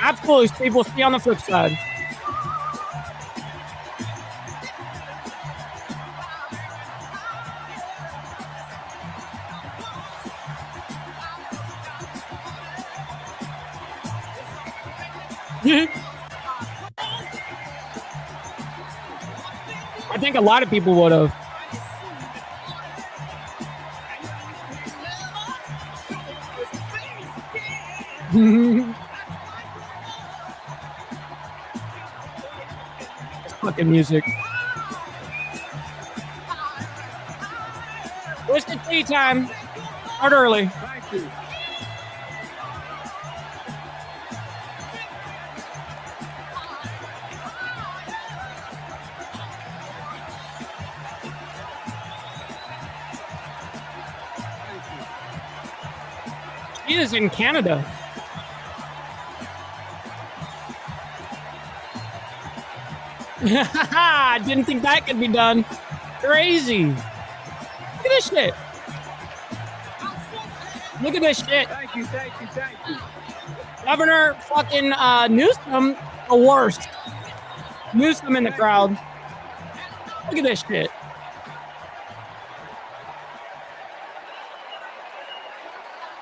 Absolutely, Steve. We'll see you on the flip side. I think a lot of people would have. Fucking music. Twisted tea time. Start early. Thank you. She is in Canada. I didn't think that could be done. Crazy. Look at this shit. Look at this shit. Thank you. Governor fucking Newsom, the worst. Newsom in the crowd. Look at this shit.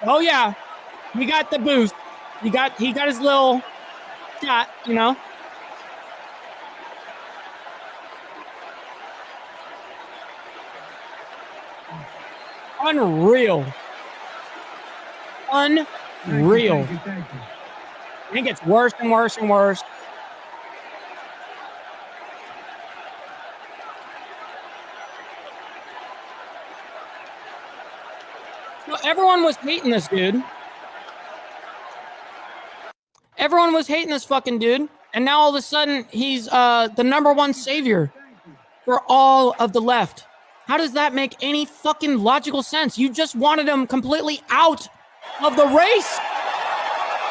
Oh yeah, he got the boost. He got his little shot, you know. Unreal. Thank you. I think it's worse and worse and worse. So everyone was hating this dude. Everyone was hating this fucking dude. And now all of a sudden, he's the #1 savior for all of the left. How does that make any fucking logical sense? You just wanted him completely out of the race.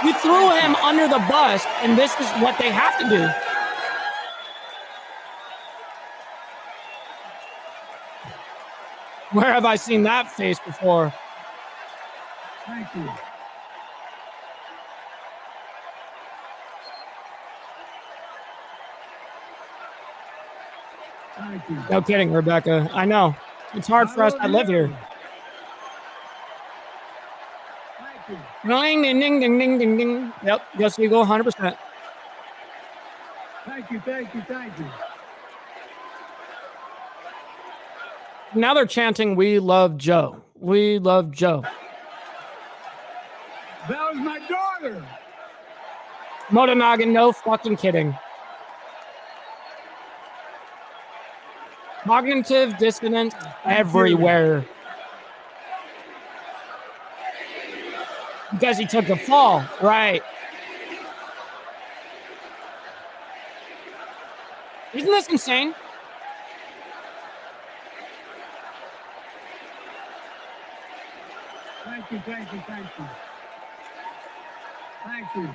You threw him under the bus, and this is what they have to do. Where have I seen that face before? Thank you. Thank you. No kidding, Rebecca. I know. It's hard for us that live here. Thank you. Ding, ding, ding, ding, ding, ding, ding. Yep, yes, we go 100%. Thank you, thank you, thank you. Now they're chanting, "We love Joe. We love Joe." That was my daughter. Motonagan, no fucking kidding. Cognitive dissonance everywhere. Because he took the fall, right? Isn't this insane? Thank you, thank you, thank you. Thank you.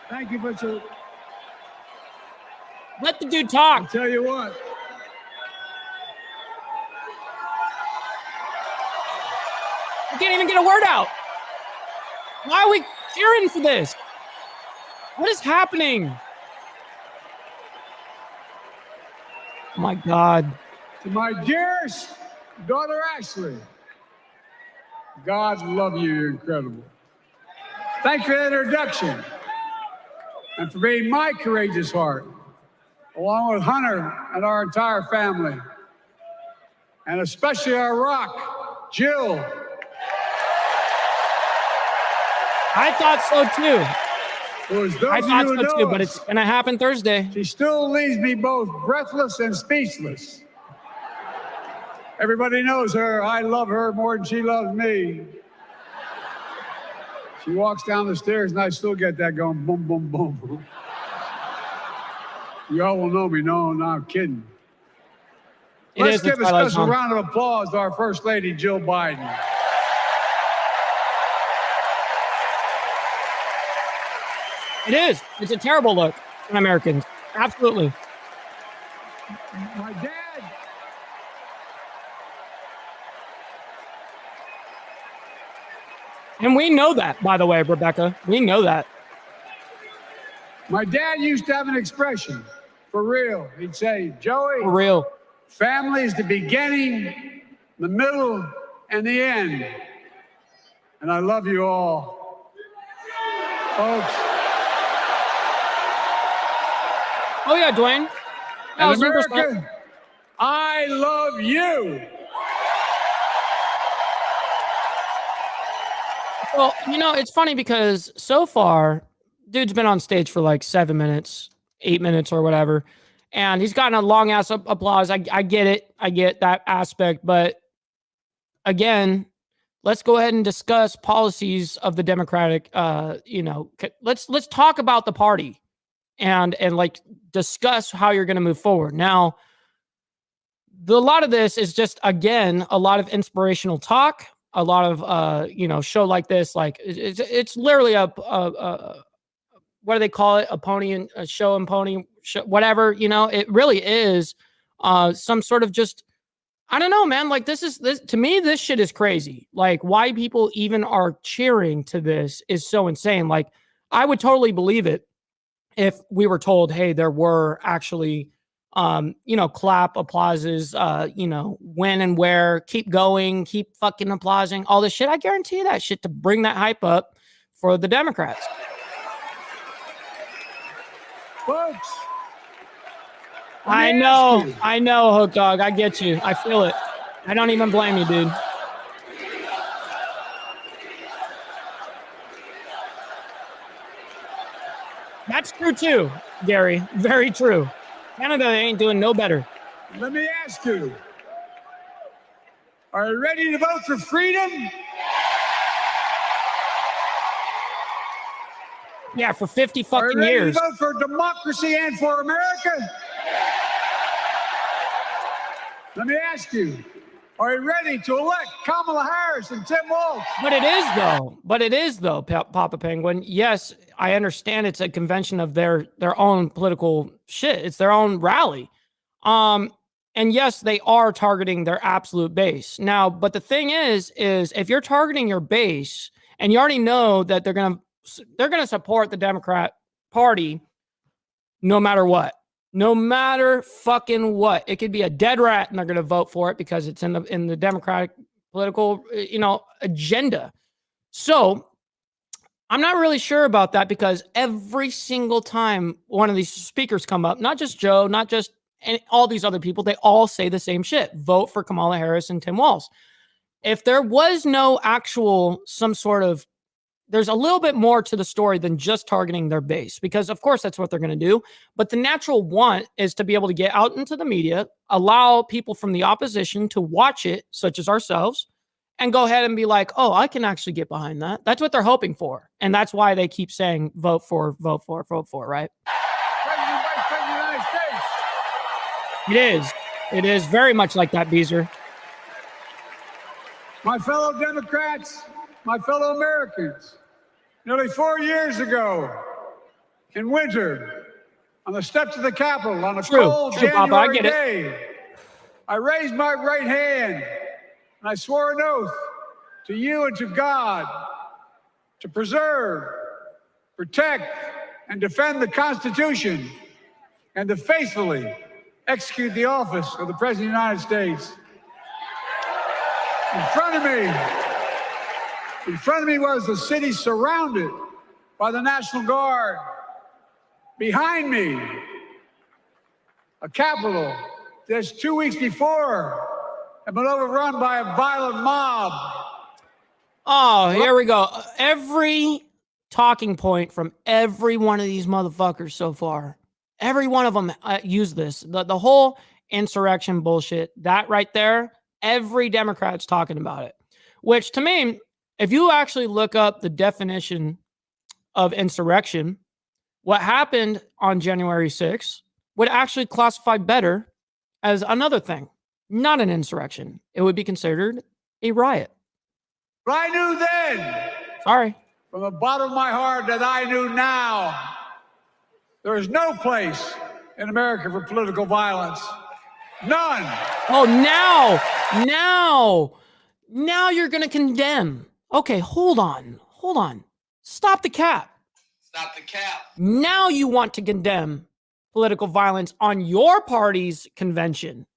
Thank you, but Let the dude talk. I'll tell you what. I can't even get a word out. Why are we cheering for this? What is happening? Oh my God. To my dearest daughter, Ashley, God love you, you're incredible. Thank you for that introduction and for being my courageous heart, along with Hunter and our entire family, and especially our rock, Jill. I thought so too. I thought so too, but it's gonna happen Thursday. She still leaves me both breathless and speechless. Everybody knows her. I love her more than she loves me. She walks down the stairs and I still get that going boom, boom, boom. You all will know me. No, I'm kidding. Let's give a special round of applause to our First Lady, Jill Biden. It is. It's a terrible look on Americans. Absolutely. My dad. And we know that, by the way, Rebecca. We know that. My dad used to have an expression, for real. He'd say, Joey, for real. Family is the beginning, the middle, and the end. And I love you all. Folks. Oh, yeah, Dwayne. And America, I love you. Well, you know, it's funny because so far, dude's been on stage for like 7 minutes, 8 minutes or whatever, and he's gotten a long ass applause. I get it. I get that aspect. But again, let's go ahead and discuss policies of the Democratic, let's talk about the party and like discuss how you're going to move forward. Now, a lot of this is just, again, a lot of inspirational talk. A lot of, show like this, like it's literally a what do they call it? A pony and a show and pony, whatever, it really is some sort of just, I don't know, man. Like this to me, this shit is crazy. Like why people even are cheering to this is so insane. Like I would totally believe it if we were told, hey, there were actually clap, applauses, when and where, keep going, keep fucking applauding, all this shit. I guarantee you that shit to bring that hype up for the Democrats. Folks. I know, Hook Dog. I get you. I feel it. I don't even blame you, dude. That's true too, Gary. Very true. Canada ain't doing no better. Let me ask you, are you ready to vote for freedom? Yeah, for 50 fucking Are you ready years. to vote for democracy and for America? Let me ask you, are you ready to elect Kamala Harris and Tim Walz? But it is though, Papa Penguin. Yes, I understand it's a convention of their own political shit. It's their own rally. And yes, they are targeting their absolute base. Now, but the thing is if you're targeting your base and you already know that they're going to support the Democrat Party no matter what. No matter fucking what. It could be a dead rat and they're going to vote for it because it's in the Democratic political, agenda. So, I'm not really sure about that because every single time one of these speakers come up, not just Joe, not just all these other people, they all say the same shit. Vote for Kamala Harris and Tim Walz. If there was no actual there's a little bit more to the story than just targeting their base, because of course that's what they're going to do. But the natural want is to be able to get out into the media, allow people from the opposition to watch it, such as ourselves, and go ahead and be like, oh, I can actually get behind that. That's what they're hoping for. And that's why they keep saying vote for, right? President, Vice President of the United States. It is. It is very much like that, Beezer. My fellow Democrats, my fellow Americans, nearly 4 years ago in winter, on the steps of the Capitol, on a cold January day, I raised my right hand and I swore an oath to you and to God to preserve, protect, and defend the Constitution and to faithfully execute the office of the President of the United States. In front of me was the city surrounded by the National Guard. Behind me, a Capitol just 2 weeks before had been overrun by a violent mob. Oh, here we go. Every talking point from every one of these motherfuckers so far, every one of them use this. The whole insurrection bullshit, that right there, every Democrat's talking about it. Which to me, if you actually look up the definition of insurrection, what happened on January 6th would actually classify better as another thing, not an insurrection. It would be considered a riot. But I knew then, sorry, from the bottom of my heart, that I knew now, there is no place in America for political violence. None. Oh, now you're going to condemn. Okay, hold on. Stop the cap. Stop the cap. Now you want to condemn political violence on your party's convention.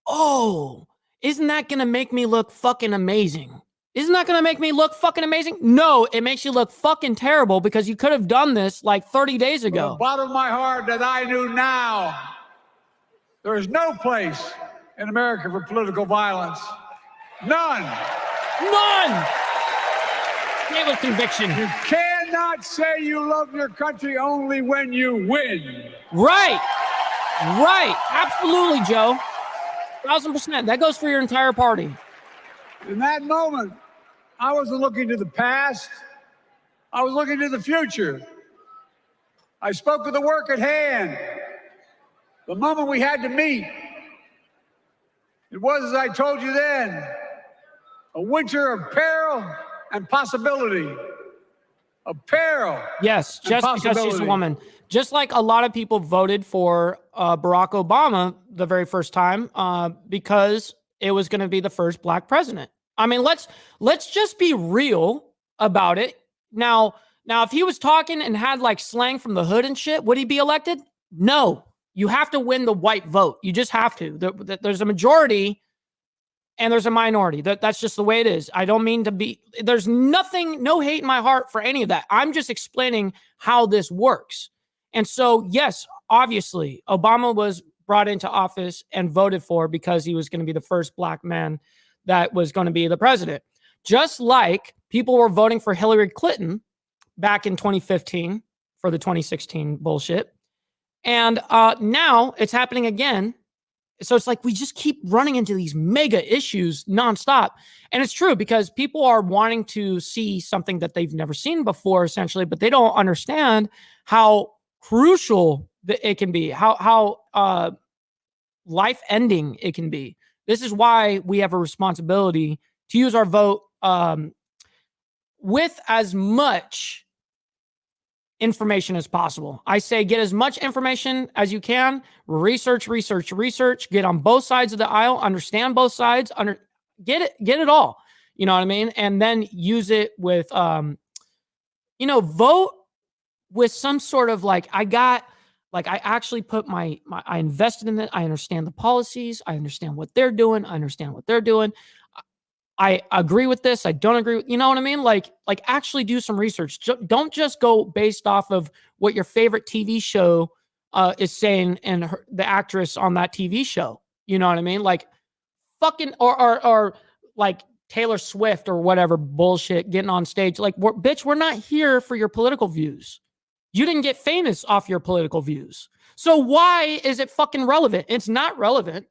Oh, isn't that going to make me look fucking amazing? Isn't that going to make me look fucking amazing? No, it makes you look fucking terrible because you could have done this like 30 days ago. From the bottom of my heart, that I knew now, there is no place in America for political violence. None. It was conviction. You cannot say you love your country only when you win. Right. Absolutely, Joe. 1,000%. That goes for your entire party. In that moment, I wasn't looking to the past. I was looking to the future. I spoke of the work at hand, the moment we had to meet. It was, as I told you then, a winter of peril and possibility. Of peril. Yes, just because she's a woman. Just like a lot of people voted for Barack Obama the very first time because it was going to be the first black president. I mean, let's just be real about it. Now, if he was talking and had like slang from the hood and shit, would he be elected? No. You have to win the white vote. You just have to. There's a majority and there's a minority. That's just the way it is. I don't mean to be, there's no hate in my heart for any of that. I'm just explaining how this works. And so, yes, obviously, Obama was brought into office and voted for because he was going to be the first black man that was going to be the president. Just like people were voting for Hillary Clinton back in 2015 for the 2016 bullshit. And now it's happening again So it's like we just keep running into these mega issues nonstop. And it's true because people are wanting to see something that they've never seen before, essentially, but they don't understand how crucial it can be, how life-ending it can be. This is why we have a responsibility to use our vote with as much information as possible. I say get as much information as you can. Research. Get on both sides of the aisle. Understand both sides. Get it all. You know what I mean? And then use it with, vote with some sort of I actually put I invested in it. I understand the policies. I understand what they're doing. I agree with this. I don't agree with, you know what I mean? Actually do some research. Don't just go based off of what your favorite TV show is saying and the actress on that TV show. You know what I mean? Fucking, or Taylor Swift or whatever bullshit getting on stage. Bitch, we're not here for your political views. You didn't get famous off your political views. So why is it fucking relevant? It's not relevant.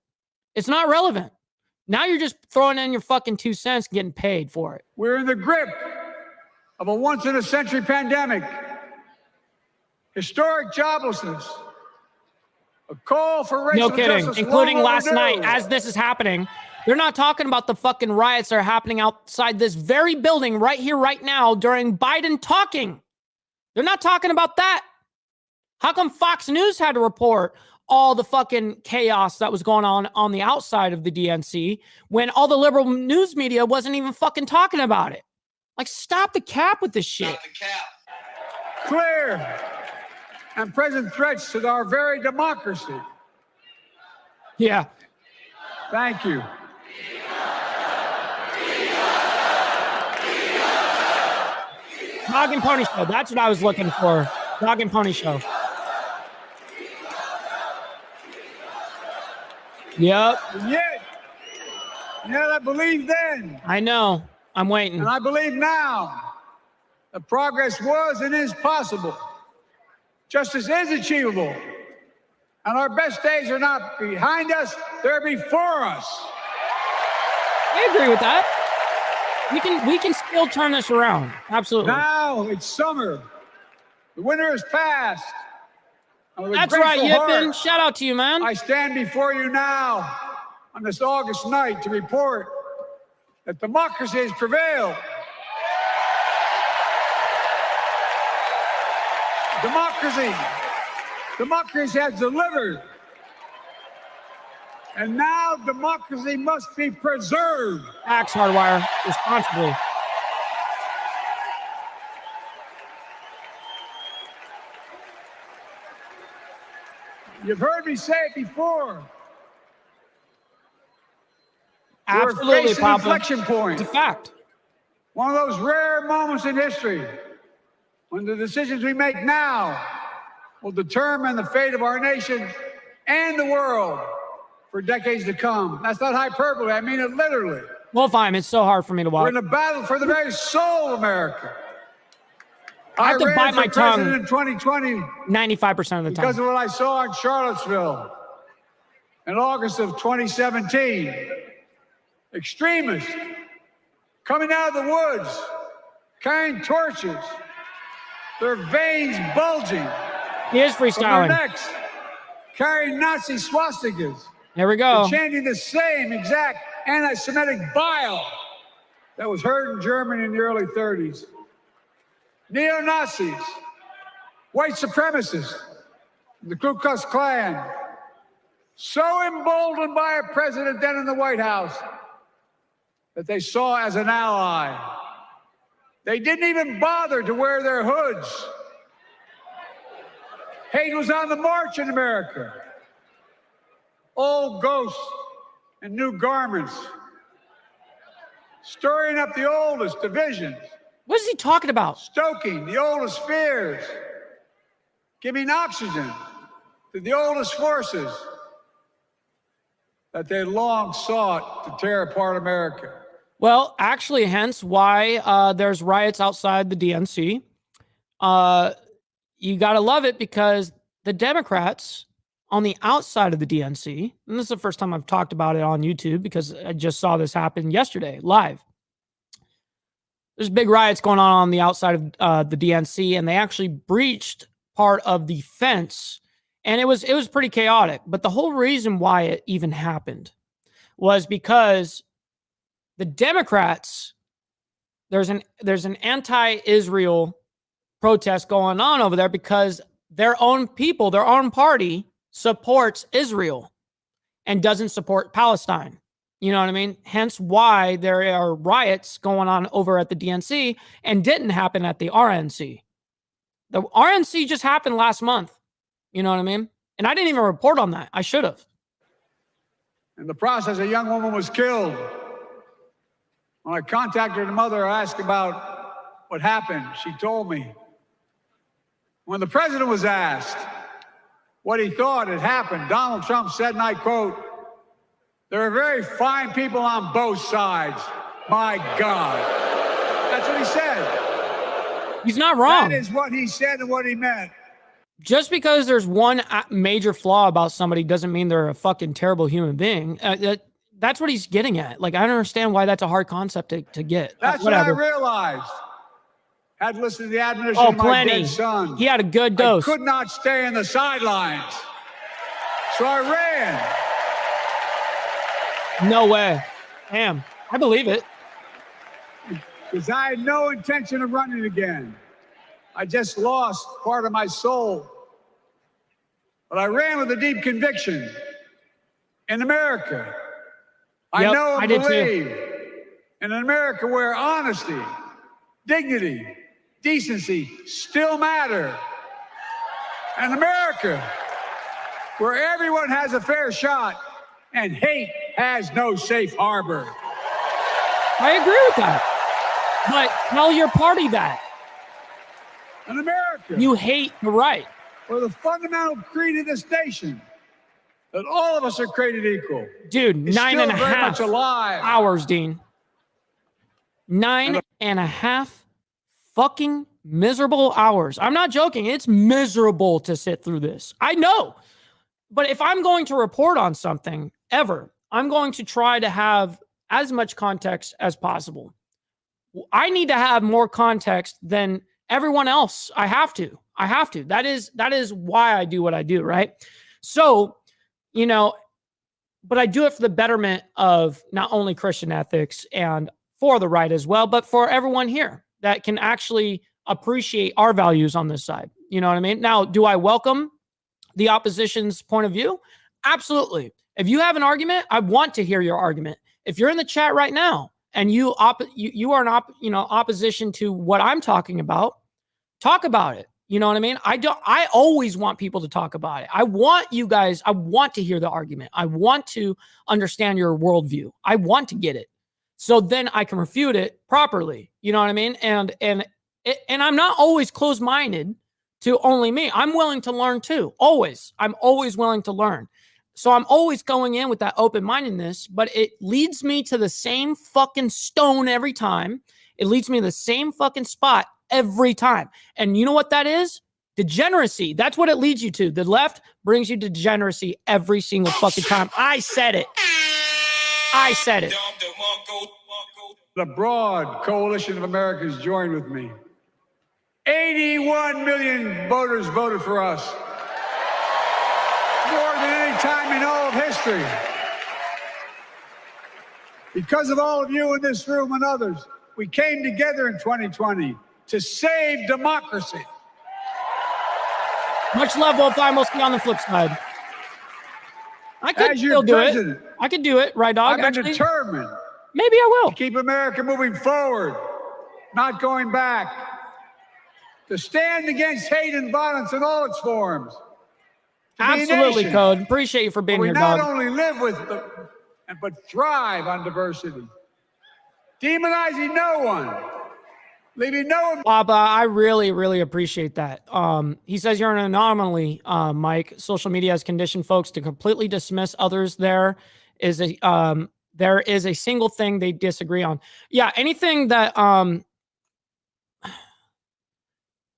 It's not relevant. Now you're just throwing in your fucking 2 cents, getting paid for it. We're in the grip of a once-in-a-century pandemic, historic joblessness, a call for racial justice. No kidding, including last night, as this is happening. They're not talking about the fucking riots that are happening outside this very building right here, right now, during Biden talking. They're not talking about that. How come Fox News had to report all the fucking chaos that was going on the outside of the DNC when all the liberal news media wasn't even fucking talking about it? Stop the cap with this shit. Stop the cap. Clear and present threats to our very democracy. Yeah. Thank you. Dog and Pony Show. That's what I was looking for. Dog and Pony Show. Yep. Yet, I believed then. I know. I'm waiting. And I believe now that progress was and is possible. Justice is achievable. And our best days are not behind us, they're before us. I agree with that. We can still turn this around. Absolutely. Now it's summer. The winter is past. That's right, Yippin. Shout out to you, man. I stand before you now on this August night to report that democracy has prevailed. Democracy has delivered. And now democracy must be preserved. Axe Hardwire, responsibly. You've heard me say it before. Absolutely, we're facing an Papa. inflection point. It's a fact. One of those rare moments in history when the decisions we make now will determine the fate of our nation and the world for decades to come. That's not hyperbole. I mean it literally. Wolfheim, it's so hard for me to watch. We're in a battle for the very soul of America. I have to bite my tongue in 2020 95% of the time. Because of what I saw in Charlottesville in August of 2017. Extremists coming out of the woods, carrying torches, their veins bulging. He is freestyling. From their necks, carrying Nazi swastikas. There we go. And chanting the same exact anti-Semitic bile that was heard in Germany in the early 30s. Neo-Nazis, white supremacists, the Ku Klux Klan, so emboldened by a president then in the White House that they saw as an ally. They didn't even bother to wear their hoods. Hate was on the march in America. Old ghosts and new garments, stirring up the oldest divisions. What is he talking about? Stoking the oldest fears, giving oxygen to the oldest forces that they long sought to tear apart America. Well, actually, hence why there's riots outside the DNC. You got to love it because the Democrats on the outside of the DNC, and this is the first time I've talked about it on YouTube because I just saw this happen yesterday live. There's big riots going on the outside of the DNC, and they actually breached part of the fence, and it was pretty chaotic. But the whole reason why it even happened was because the Democrats, there's an anti-Israel protest going on over there because their own people, their own party supports Israel and doesn't support Palestine. You know what I mean? Hence why there are riots going on over at the DNC and didn't happen at the RNC. The RNC just happened last month. You know what I mean? And I didn't even report on that. I should have. In the process, a young woman was killed. When I contacted her mother, I asked about what happened. She told me. When the president was asked what he thought had happened, Donald Trump said, and I quote, "There are very fine people on both sides. My God." That's what he said. He's not wrong. That is what he said and what he meant. Just because there's one major flaw about somebody doesn't mean they're a fucking terrible human being. That's what he's getting at. Like, I don't understand why that's a hard concept to get. That's what I realized. Had listened to the admonition of my dead son. He had a good dose. I could not stay in the sidelines. So I ran. No way. Damn. I believe it. Because I had no intention of running again. I just lost part of my soul. But I ran with a deep conviction. In America, I know and believe in an America where honesty, dignity, decency still matter. An America where everyone has a fair shot and hate has no safe harbor. I agree with that. But tell your party that. An America you hate the right. Where the fundamental creed of this nation, that all of us are created equal. Dude, 9.5 hours, Dean. 9.5 fucking miserable hours. I'm not joking. It's miserable to sit through this. I know. But if I'm going to report on something ever, I'm going to try to have as much context as possible. I need to have more context than everyone else. I have to. That is why I do what I do, right? So, you know, but I do it for the betterment of not only Christian ethics and for the right as well, but for everyone here that can actually appreciate our values on this side. You know what I mean? Now, do I welcome the opposition's point of view? Absolutely. If you have an argument, I want to hear your argument. If you're in the chat right now and you are in opposition to what I'm talking about, talk about it. You know what I mean? I always want people to talk about it. I want you guys, I want to hear the argument. I want to understand your worldview. I want to get it. So then I can refute it properly. You know what I mean? And I'm not always closed-minded to only me. I'm willing to learn too. Always. I'm always willing to learn. So I'm always going in with that open-mindedness, but it leads me to the same fucking stone every time. It leads me to the same fucking spot every time. And you know what that is? Degeneracy. That's what it leads you to. The left brings you to degeneracy every single fucking time. I said it. I said it. The broad coalition of Americans joined with me. 81 million voters voted for us. More than any time in all of history. Because of all of you in this room and others, we came together in 2020 to save democracy. Much love, Wolf. I will see on the flip side. I could still do it. I could do it, right, dog? I'm determined. Maybe I will. To keep America moving forward, not going back. To stand against hate and violence in all its forms. Absolutely, Code. Appreciate you for being here, dog. We not only live with, but thrive on diversity. Demonizing no one. Leaving no one. Baba, I really, really appreciate that. He says you're an anomaly, Mike. Social media has conditioned folks to completely dismiss others. There is a single thing they disagree on. Yeah, anything that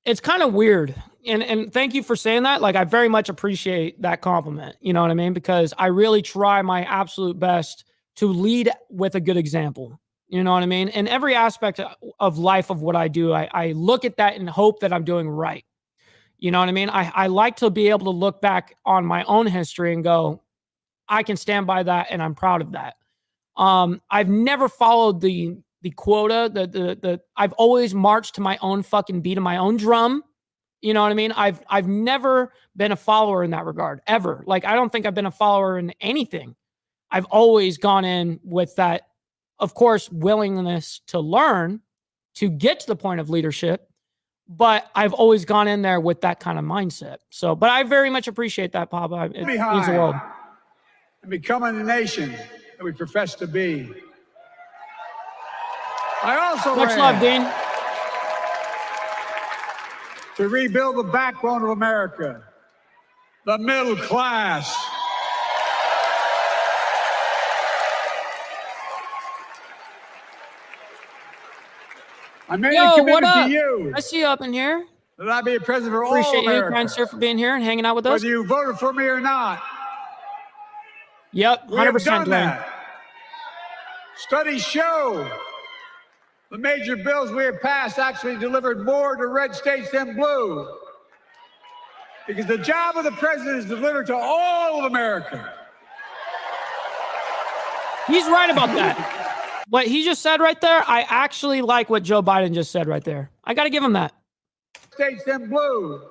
it's kind of weird and thank you for saying that. Like, I very much appreciate that compliment. You know what I mean? Because I really try my absolute best to lead with a good example. You know what I mean? In every aspect of life of what I do, I look at that and hope that I'm doing right. You know what I mean? I like to be able to look back on my own history and go, I can stand by that, and I'm proud of that. I've never followed the quota. I've always marched to my own fucking beat of my own drum. You know what I mean? I've never been a follower in that regard, ever. Like, I don't think I've been a follower in anything. I've always gone in with that, of course, willingness to learn to get to the point of leadership. But I've always gone in there with that kind of mindset. So, but I very much appreciate that, Papa. It means the world. And becoming the nation that we profess to be. I also much love, Dean. To rebuild the backbone of America, the middle class. I made a commitment to you. I see you up in here. That I be a president for Appreciate all America. You, kind sir, for being here and hanging out with us. Whether you voted for me or not. Yep, 100%. That. Studies show the major bills we have passed actually delivered more to red states than blue. Because the job of the president is delivered to all of America. He's right about that. What he just said right there, I actually like what Joe Biden just said right there. I got to give him that. States than blue.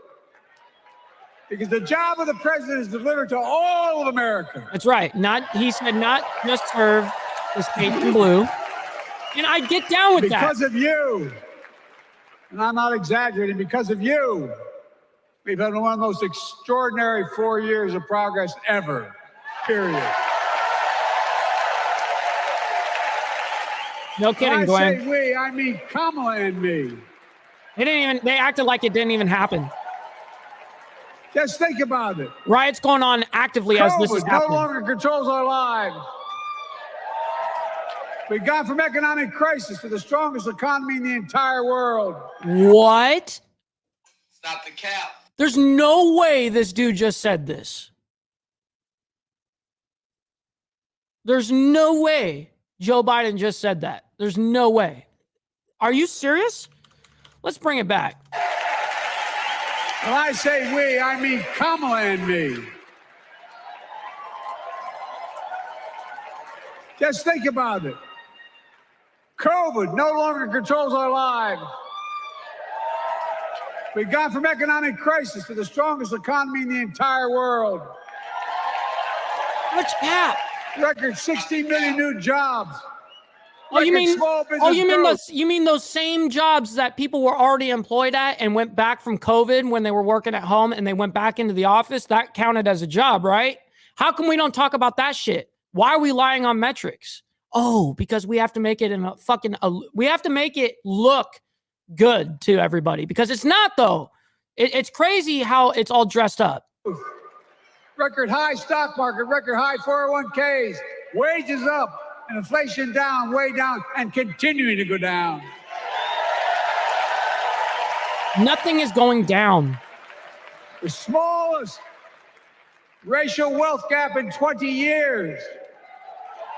Because the job of the president is delivered to all of America. That's right. He said not just serve the state in blue. And I get down with that. Because of you, and I'm not exaggerating, because of you, we've had one of the most extraordinary 4 years of progress ever, period. No kidding, Glenn. When I say we, I mean Kamala and me. They acted like it didn't even happen. Just think about it. Riots going on actively as this is happening. no longer controls our lives. We've gone from economic crisis to the strongest economy in the entire world. What? Stop the cap. There's no way this dude just said this. There's no way Joe Biden just said that. There's no way. Are you serious? Let's bring it back. When I say we, I mean Kamala and me. Just think about it. COVID no longer controls our lives. We've gone from economic crisis to the strongest economy in the entire world. What's that? Record 60 million new jobs. You mean those same jobs that people were already employed at and went back from COVID when they were working at home and they went back into the office? That counted as a job, right? How come we don't talk about that shit? Why are we lying on metrics? Oh, because we have to make it we have to make it look good to everybody, because it's not, though. It's crazy how it's all dressed up. Record high stock market, record high 401ks, wages up, and inflation down, way down, and continuing to go down. Nothing is going down. The smallest racial wealth gap in 20 years.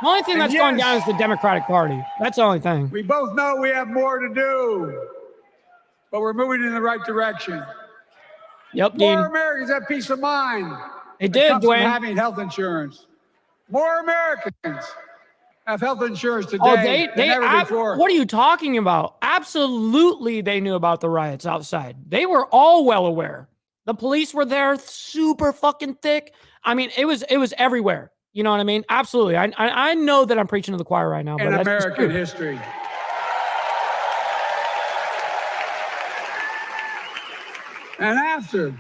The only thing that's going down is the Democratic Party. That's the only thing. We both know we have more to do, but we're moving in the right direction. Yep, More Dean. Americans have peace of mind. It did, Dwayne. Having health insurance. More Americans have health insurance today than ever before. What are you talking about? Absolutely, they knew about the riots outside. They were all well aware. The police were there, super fucking thick. I mean, it was everywhere. You know what I mean? Absolutely. I know that I'm preaching to the choir right now. In American history. And after,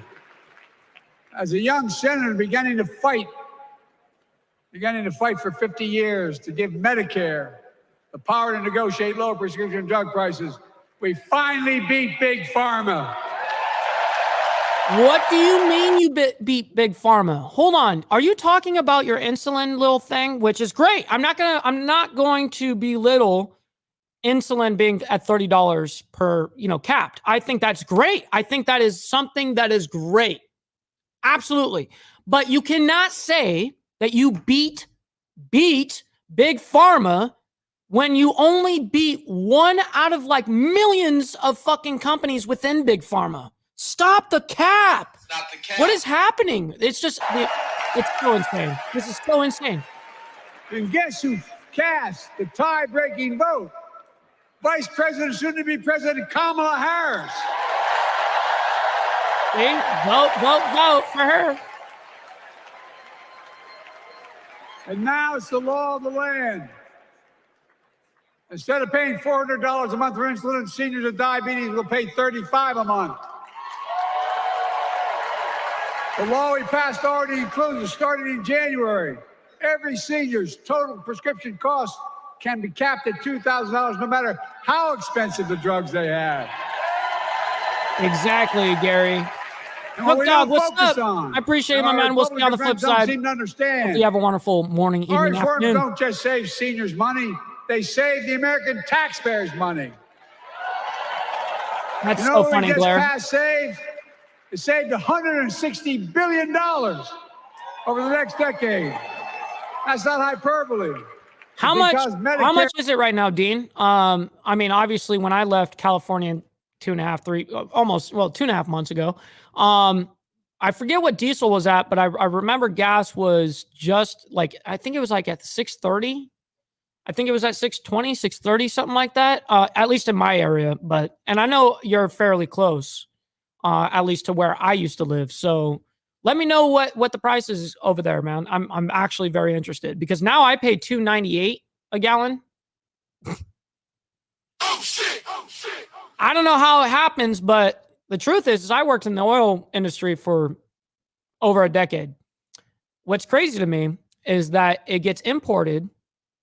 as a young senator beginning to fight for 50 years to give Medicare the power to negotiate lower prescription drug prices, we finally beat Big Pharma. What do you mean you beat Big Pharma? Hold on. Are you talking about your insulin little thing, which is great? I'm not going to belittle insulin being at $30 per, capped. I think that's great. I think that is something that is great. Absolutely. But you cannot say that you beat Big Pharma when you only beat one out of like millions of fucking companies within Big Pharma. Stop the cap. Stop the cap. What is happening? It's just, it's so insane. This is so insane. And guess who cast the tie-breaking vote? Vice President, soon-to-be President Kamala Harris. See? Vote for her. And now it's the law of the land. Instead of paying $400 a month for insulin, seniors with diabetes will pay $35 a month. The law we passed already includes, starting in January, every senior's total prescription cost can be capped at $2,000 no matter how expensive the drugs they have. Exactly, Gary. Hook Dog, what's up? I appreciate it, my man. We'll see you on the flip side. Seem to understand. Hope you have a wonderful morning, evening, Our reforms afternoon. don't just save seniors money, they save the American taxpayers money. That's so funny, Blair. It saved $160 billion over the next decade. That's not hyperbole. How much is it right now, Dean? I mean, obviously, when I left California 2.5 months ago, I forget what diesel was at, but I remember gas was just like, I think it was like at 630. I think it was at 620, 630, something like that, at least in my area. And I know you're fairly close, at least to where I used to live. So let me know what the price is over there, man. I'm actually very interested because now I pay $2.98 a gallon. Oh shit! Oh shit! I don't know how it happens, but the truth is I worked in the oil industry for over a decade. What's crazy to me is that it gets imported,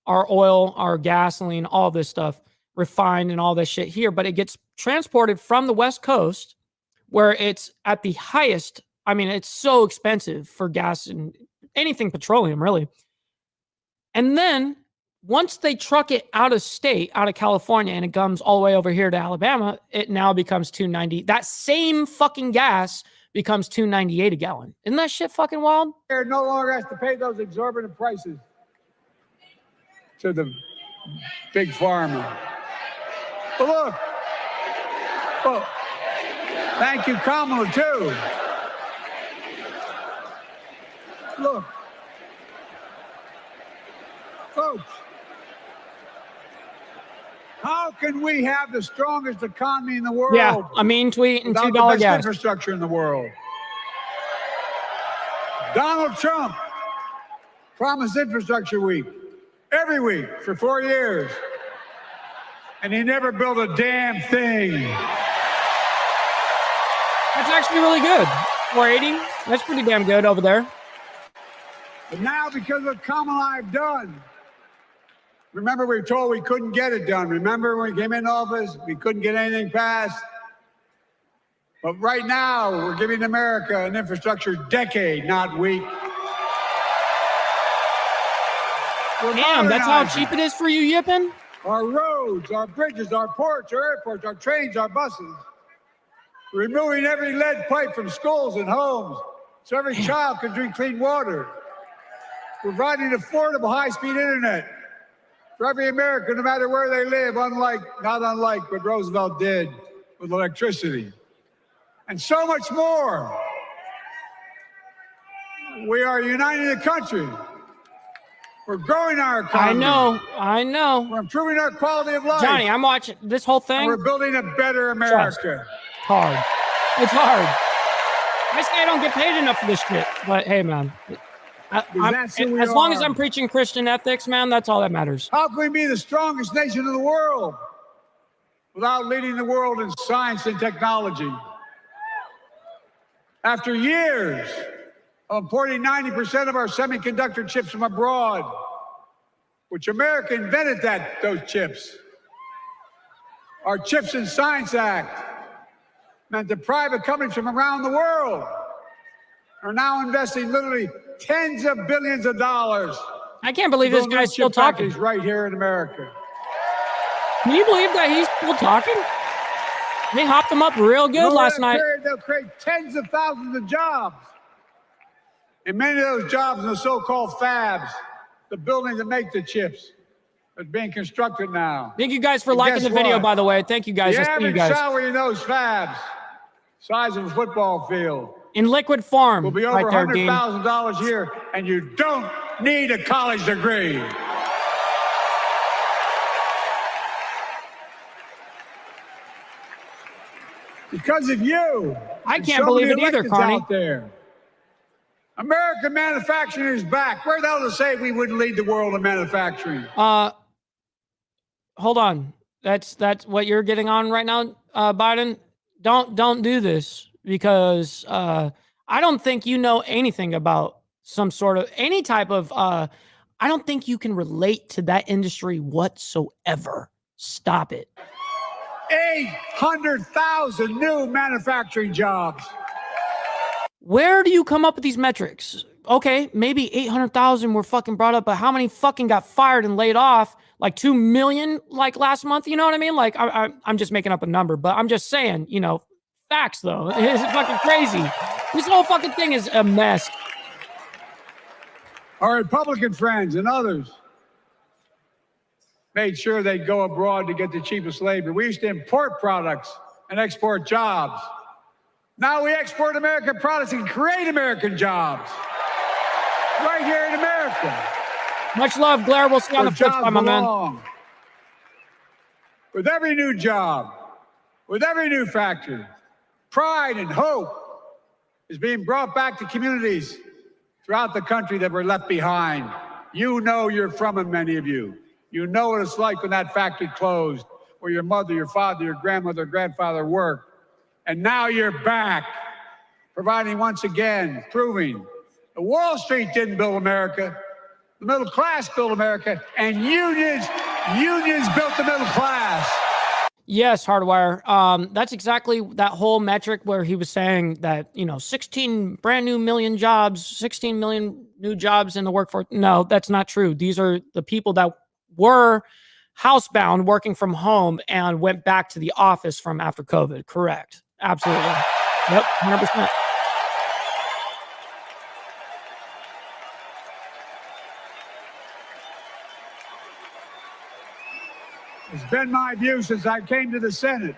our oil, our gasoline, all this stuff, refined and all this shit here, but it gets transported from the West Coast where it's at the highest. I mean, it's so expensive for gas and anything petroleum, really. And then once they truck it out of state, out of California, and it comes all the way over here to Alabama, it now becomes $2.90. That same fucking gas becomes $2.98 a gallon. Isn't that shit fucking wild? It no longer has to pay those exorbitant prices to the big pharma. But look, thank you, Kamala, too. Look, folks, how can we have the strongest economy in the world? Yeah, a mean tweet and $2 without the best gas infrastructure in the world? Donald Trump promised infrastructure week every week for 4 years, and he never built a damn thing. That's actually really good. 480. That's pretty damn good over there. But now, because of what Kamala and I have done, remember we were told we couldn't get it done. Remember when we came into office, we couldn't get anything passed? But right now, we're giving America an infrastructure decade, not week. Damn, that's how cheap it is for you yipping? Our roads, our bridges, our ports, our airports, our trains, our buses. Removing every lead pipe from schools and homes so every child can drink clean water. Providing affordable high-speed internet for every American, no matter where they live, not unlike what Roosevelt did with electricity. And so much more. We are uniting the country. We're growing our economy. I know. We're improving our quality of life. Johnny, I'm watching this whole thing. And we're building a better America. It's hard. It's hard. I say I don't get paid enough for this shit, but hey, man. As long as I'm preaching Christian ethics, man, that's all that matters. How can we be the strongest nation in the world without leading the world in science and technology? After years of importing 90% of our semiconductor chips from abroad, which America invented those chips. Our Chips and Science Act meant that private companies from around the world are now investing literally tens of billions of dollars. I can't believe this guy's still talking. Right here in America. Can you believe that he's still talking? They hopped him up real good last night. They'll create tens of thousands of jobs. And many of those jobs in the so-called fabs, the buildings that make the chips, are being constructed now. Thank you guys for liking the video, by the way. Thank you guys. The I see you average guys. salary in those fabs, size of a football field, in liquid form, will be over $100,000 a year, and you don't need a college degree. Because of you. I can't believe it either, Carney. Out there. American manufacturing is back. Where the hell to say we wouldn't lead the world in manufacturing? Hold on. That's what you're getting on right now, Biden. Don't do this, because I don't think you know anything about some sort of any type of I don't think you can relate to that industry whatsoever. Stop it. 800,000 new manufacturing jobs. Where do you come up with these metrics? Okay, maybe 800,000 were fucking brought up, but how many fucking got fired and laid off? Like 2 million, like last month. You know what I mean? Like I'm just making up a number, but I'm just saying, you know, facts though. It's fucking crazy. This whole fucking thing is a mess. Our Republican friends and others made sure they'd go abroad to get the cheapest labor. We used to import products and export jobs. Now we export American products and create American jobs right here in America. Much love, Blair. We'll see you on the flip side, my man. With every new job, with every new factory, pride and hope is being brought back to communities throughout the country that were left behind. You know you're from them, many of you. You know what it's like when that factory closed, where your mother, your father, your grandmother, grandfather worked. And now you're back, providing once again, proving that Wall Street didn't build America, the middle class built America, and unions built the middle class. Yes, Hardwire. That's exactly that whole metric where he was saying that, you know, 16 brand new million jobs, 16 million new jobs in the workforce. No, that's not true. These are the people that were housebound, working from home, and went back to the office from after COVID. Correct. Absolutely. Yep, 100%. It's been my view since I came to the Senate.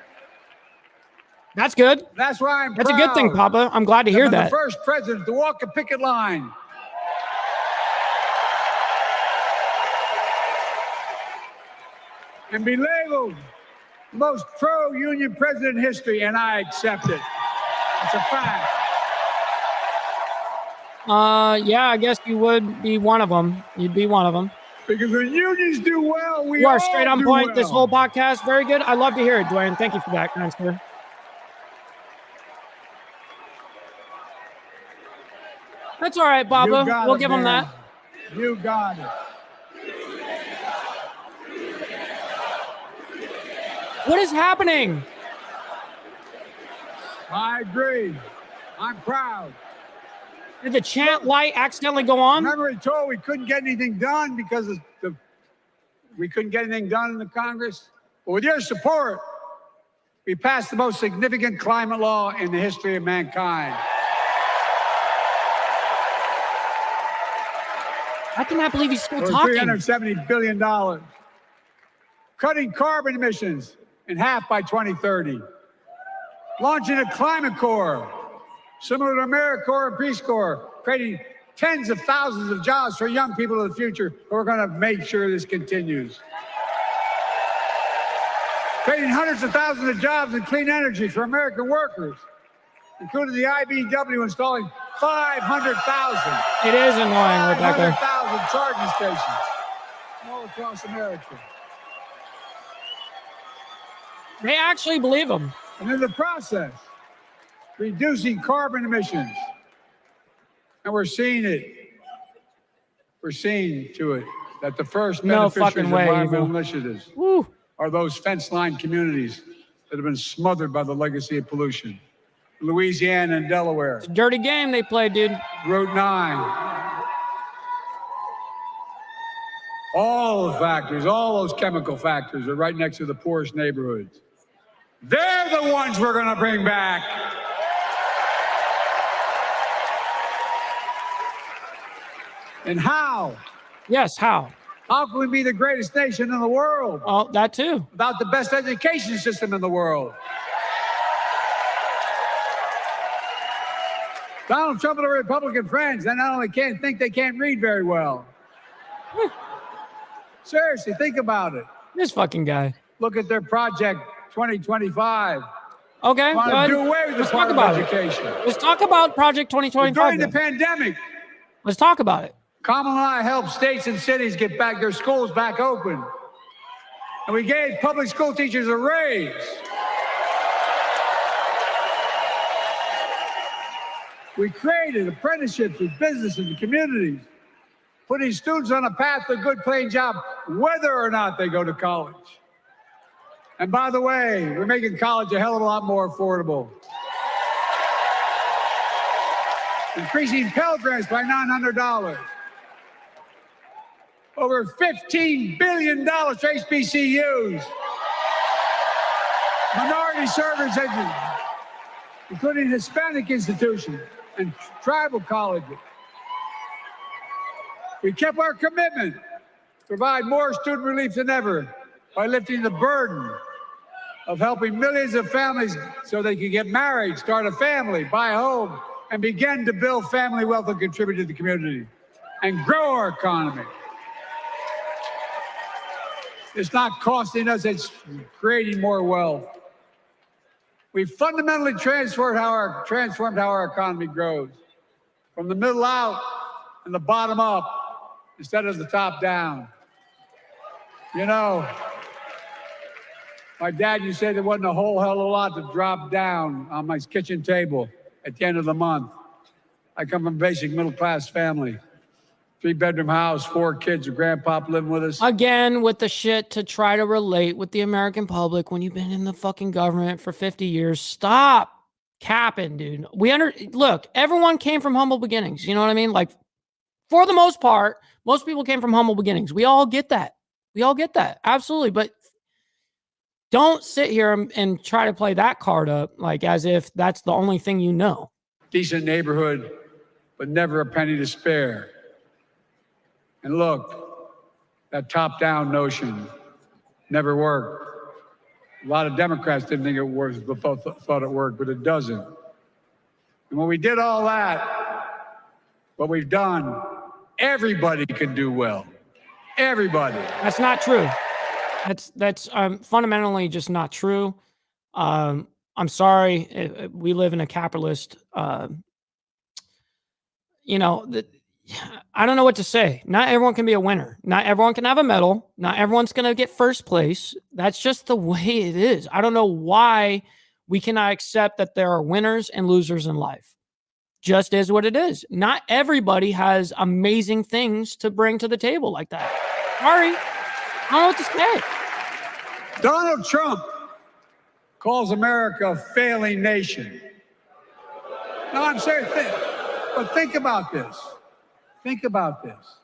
That's good. That's why I'm That's proud. A good thing, Papa. I'm glad to hear that. The first president to walk a picket line. And be labeled the most pro-union president in history, and I accept it. It's a fact. Yeah, I guess you would be one of them. You'd be one of them. Because when unions do well, we You are all straight on do point. well. This whole podcast, very good. I love to hear it, Dwayne. Thank you for that, kind sir. That's all right, Baba. We'll give him that. You got it. What is happening? I agree. I'm proud. Did the chant light accidentally go on? Remember, we told we couldn't get anything done because we couldn't get anything done in the Congress? But with your support, we passed the most significant climate law in the history of mankind. I cannot believe he's still for talking. $370 billion. Cutting carbon emissions in half by 2030. Launching a climate corps, similar to AmeriCorps and Peace Corps, creating tens of thousands of jobs for young people of the future who are going to make sure this continues. Creating hundreds of thousands of jobs in clean energy for American workers, including the IBEW installing 500,000. It is annoying, Rebecca. 500,000 charging stations all across America. They actually believe him. And in the process, reducing carbon emissions. And we're seeing it. We're seeing to it that the first beneficiaries of environmental initiatives are those fence-lined communities that have been smothered by the legacy of pollution. Louisiana and Delaware. It's a dirty game they play, dude. Route 9. All the factories, all those chemical factories are right next to the poorest neighborhoods. They're the ones we're going to bring back. And how? Yes, how? How can we be the greatest nation in the world? Oh, that too. Without the best education system in the world. Donald Trump and the Republican friends, they not only can't think, they can't read very well. Seriously, think about it. This fucking guy. Look at their Project 2025. Okay, Want to do away with the part of education. Let's talk about Project 2025. During the pandemic, let's talk about it. Kamala and I helped states and cities get back their schools back open. And we gave public school teachers a raise. We created apprenticeships with businesses and communities, putting students on a path to a good paying job, whether or not they go to college. And by the way, we're making college a hell of a lot more affordable. Increasing Pell Grants by $900. Over $15 billion to HBCUs. Minority service education, including Hispanic institutions and tribal colleges. We kept our commitment to provide more student relief than ever by lifting the burden of helping millions of families so they can get married, start a family, buy a home, and begin to build family wealth and contribute to the community and grow our economy. It's not costing us, it's creating more wealth. We fundamentally transformed how our economy grows, from the middle out and the bottom up instead of the top down. You know, my dad used to say there wasn't a whole hell of a lot to drop down on my kitchen table at the end of the month. I come from a basic middle-class family. 3-bedroom house, 4 kids, a grandpa living with us. Again, with the shit to try to relate with the American public when you've been in the fucking government for 50 years. Stop capping, dude. Look, everyone came from humble beginnings. You know what I mean? Like, for the most part, most people came from humble beginnings. We all get that. We all get that. Absolutely. But don't sit here and try to play that card up like as if that's the only thing you know. Decent neighborhood, but never a penny to spare. And look, that top-down notion never worked. A lot of Democrats didn't think it worked, but thought it worked, but it doesn't. And when we did all that, what we've done, everybody can do well. Everybody. That's not true. That's fundamentally just not true. I'm sorry. We live in a capitalist, I don't know what to say. Not everyone can be a winner. Not everyone can have a medal. Not everyone's going to get first place. That's just the way it is. I don't know why we cannot accept that there are winners and losers in life. Just is what it is. Not everybody has amazing things to bring to the table like that. Sorry. I don't know what to say. Donald Trump calls America a failing nation. No, I'm serious. But think about this. Think about this.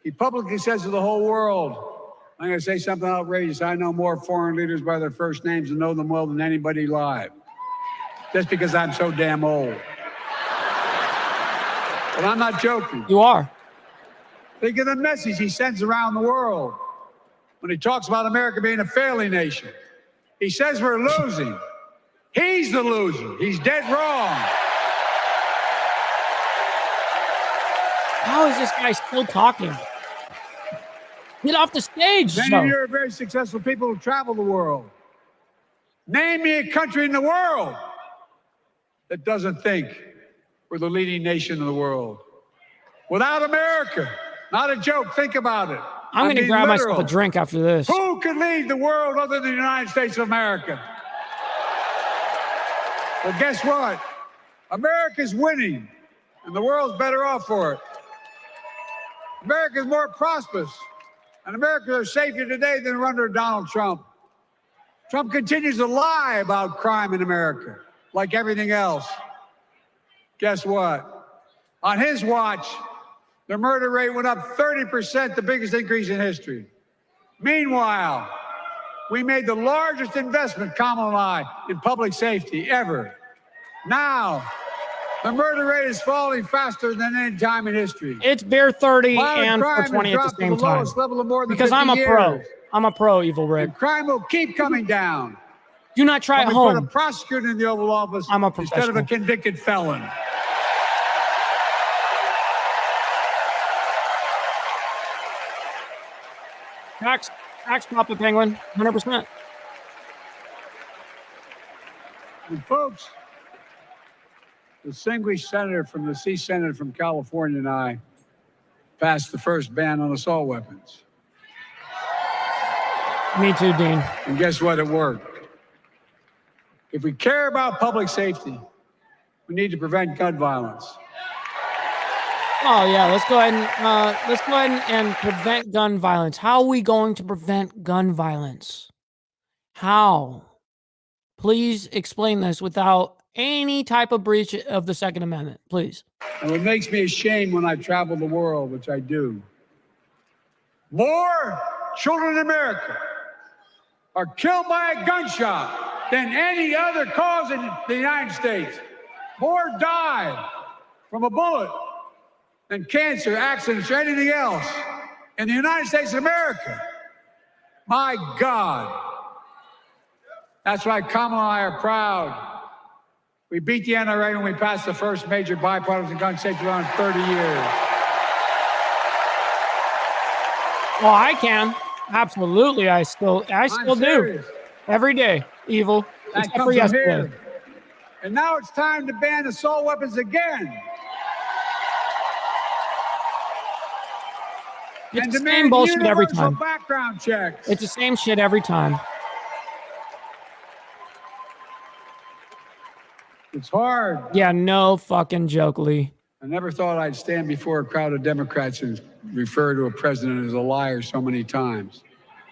He publicly says to the whole world, I'm going to say something outrageous. I know more foreign leaders by their first names and know them well than anybody alive. Just because I'm so damn old. But I'm not joking. You are. Think of the message he sends around the world when he talks about America being a failing nation. He says we're losing. He's the loser. He's dead wrong. How is this guy still talking? Get off the stage. Many of you are very successful people who travel the world. Name me a country in the world that doesn't think we're the leading nation in the world. Without America, not a joke, think about it. I'm going to grab myself a drink after this. Who could lead the world other than the United States of America? Well, guess what? America's winning, and the world's better off for it. America's more prosperous, and Americans are safer today than they're under Donald Trump. Trump continues to lie about crime in America, like everything else. Guess what? On his watch, The murder rate went up 30%, the biggest increase in history. Meanwhile, we made the largest investment, Kamala and I, in public safety ever. Now, the murder rate is falling faster than any time in history. It's beer 30 and 420 at the same time. Because I'm a pro. I'm a pro, Evil Rick. And crime will keep coming down. Do not try at home. Put a prosecutor in the Oval Office I'm a instead of a convicted felon. Tax, Papa Penguin, 100%. And folks, the distinguished senator from the C Senate from California and I passed the first ban on assault weapons. Me too, Dean. And guess what? It worked. If we care about public safety, we need to prevent gun violence. Oh yeah, let's go ahead and prevent gun violence. How are we going to prevent gun violence? How? Please explain this without any type of breach of the Second Amendment, please. And what makes me ashamed when I travel the world, which I do, more children in America are killed by a gunshot than any other cause in the United States. More die from a bullet than cancer, accidents, or anything else in the United States of America. My God. That's why Kamala and I are proud. We beat the NRA when we passed the first major bipartisan gun safety law in 30 years. Well, I can. Absolutely. I still do. Every day, Evil. That comes from here. And now it's time to ban assault weapons again. It's the same bullshit every time. Background checks. It's the same shit every time. It's hard. Yeah, no fucking joke, Lee. I never thought I'd stand before a crowd of Democrats and refer to a president as a liar so many times.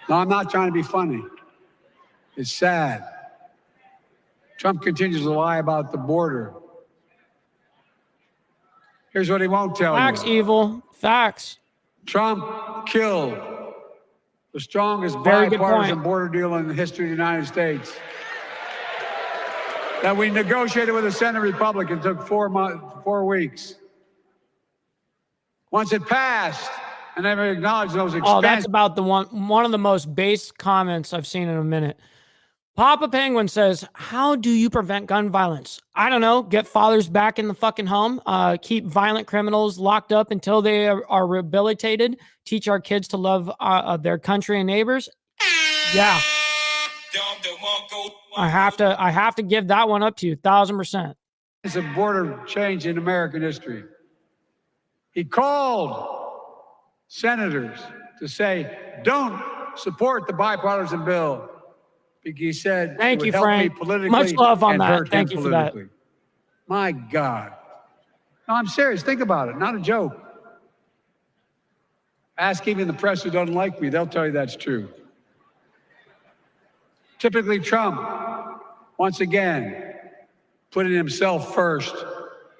No, I'm not trying to be funny. It's sad. Trump continues to lie about the border. Here's what he won't tell you. Facts, Evil. Facts. Trump killed the strongest bipartisan border deal in the history of the United States. That we negotiated with the Senate Republican took 4 weeks. Once it passed, and they acknowledged those expenses. Oh, that's about the one of the most base comments I've seen in a minute. Papa Penguin says, how do you prevent gun violence? I don't know. Get fathers back in the fucking home. Keep violent criminals locked up until they are rehabilitated. Teach our kids to love their country and neighbors. Yeah. I have to give that one up to you, 1,000%. It's a border change in American history. He called senators to say, don't support the bipartisan bill. He said, thank you, help Frank. me politically. Much love on and that. hurt Thank him you for that. My God. No, I'm serious. Think about it. Not a joke. Ask even the press who doesn't like me. They'll tell you that's true. Typically, Trump, once again, putting himself first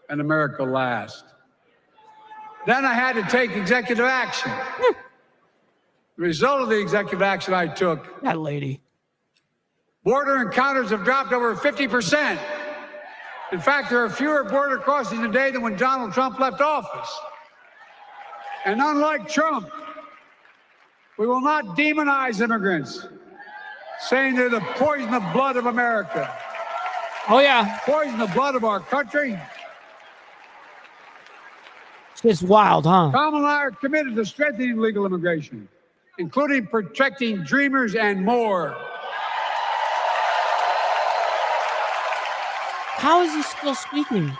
and America last. Then I had to take executive action. The result of the executive action I took. That lady. Border encounters have dropped over 50%. In fact, there are fewer border crossings today than when Donald Trump left office. And unlike Trump, we will not demonize immigrants, saying they're the poison of blood of America. Oh, yeah. Poison the blood of our country. It's wild, huh? Kamala and I are committed to strengthening legal immigration, including protecting dreamers and more. How is he still speaking?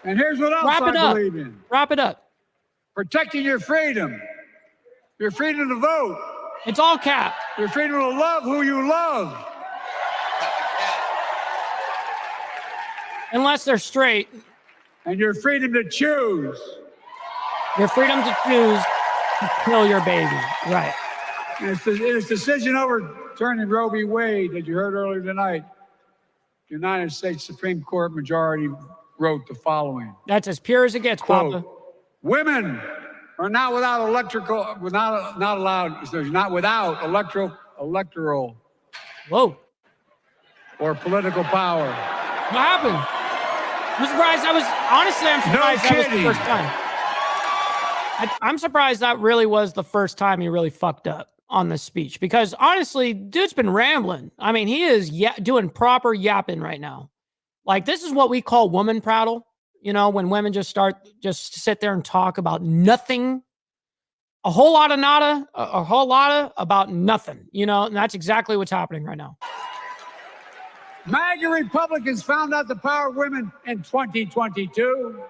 And here's what else I believe in. Wrap it up. Protecting your freedom to vote. It's all cap. Your freedom to love who you love. Unless they're straight. And your freedom to choose. Your freedom to choose to kill your baby. Right. And it's decision overturning Roe v. Wade that you heard earlier tonight. The United States Supreme Court majority wrote the following. That's as pure as it gets, quote, Papa. Women are not without electoral Whoa. or political power. What happened? I'm surprised. I'm surprised that was the first time. I'm surprised that really was the first time he really fucked up on this speech, because honestly, dude's been rambling. I mean, he is doing proper yapping right now. Like, this is what we call woman prattle. You know, when women just sit there and talk about nothing, a whole lot of nada, a whole lot of about nothing, you know, and that's exactly what's happening right now. MAGA Republicans found out the power of women in 2022.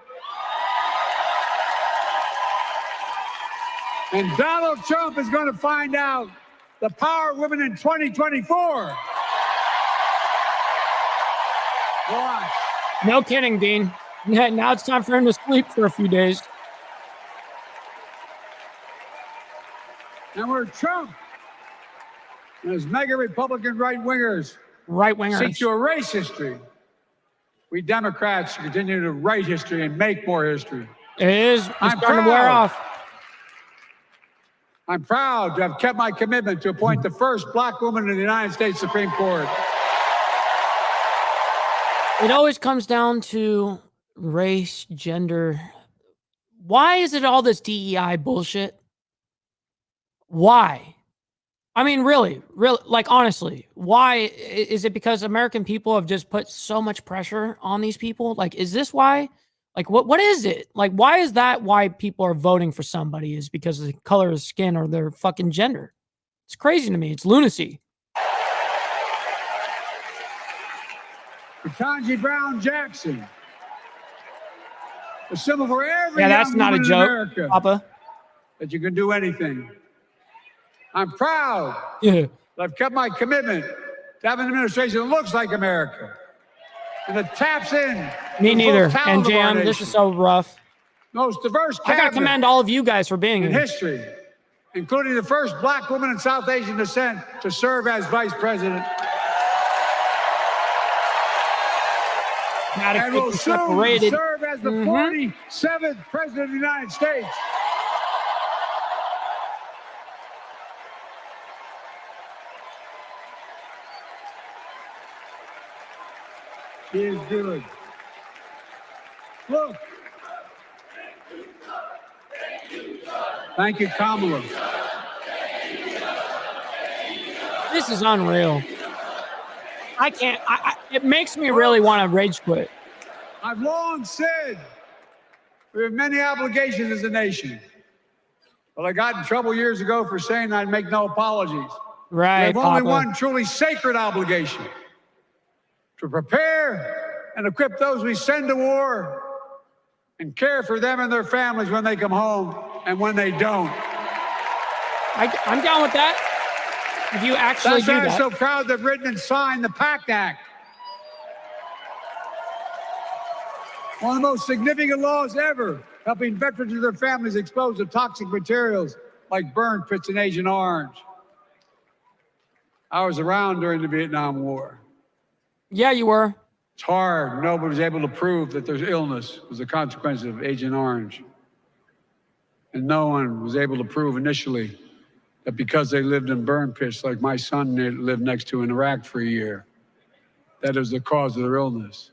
And Donald Trump is going to find out the power of women in 2024. Watch. No kidding, Dean. Yeah, now it's time for him to sleep for a few days. And where Trump and his MAGA Republican right-wingers seek to erase history, we Democrats continue to write history and make more history. It is. It's starting to wear off. I'm proud to have kept my commitment to appoint the first black woman in the United States Supreme Court. It always comes down to race, gender. Why is it all this DEI bullshit? Why? I mean, really, like, honestly, why? Is it because American people have just put so much pressure on these people? Like, is this why? Like, what is it? Like, why is that why people are voting for somebody, is because of the color of skin or their fucking gender? It's crazy to me. It's lunacy. Ketanji Brown Jackson, a symbol for every that's young not a woman joke, in America, Papa. that you can do anything. I'm proud that I've kept my commitment to have an administration that looks like America and that taps in. Me neither. And Jam, this is so rough. Most diverse I gotta commend all of you guys for being in here. history, including the first black woman in South Asian descent to serve as vice president. And will soon serve as the 47th president of the United States. She is good. Look. Thank you, Kamala. This is unreal. I can't. It makes me really want to rage quit. I've long said we have many obligations as a nation. But I got in trouble years ago for saying I'd make no apologies. Right, we have only Papa. one truly sacred obligation: to prepare and equip those we send to war and care for them and their families when they come home and when they don't. I'm down with that. If you actually That's do why that. I'm so proud to have written and signed the PACT Act. One of the most significant laws ever, helping veterans and their families exposed to toxic materials like burn pits and Agent Orange. I was around during the Vietnam War. Yeah, you were. It's hard. Nobody was able to prove that there's illness was a consequence of Agent Orange. And no one was able to prove initially that because they lived in burn pits like my son lived next to in Iraq for a year, that is the cause of their illness.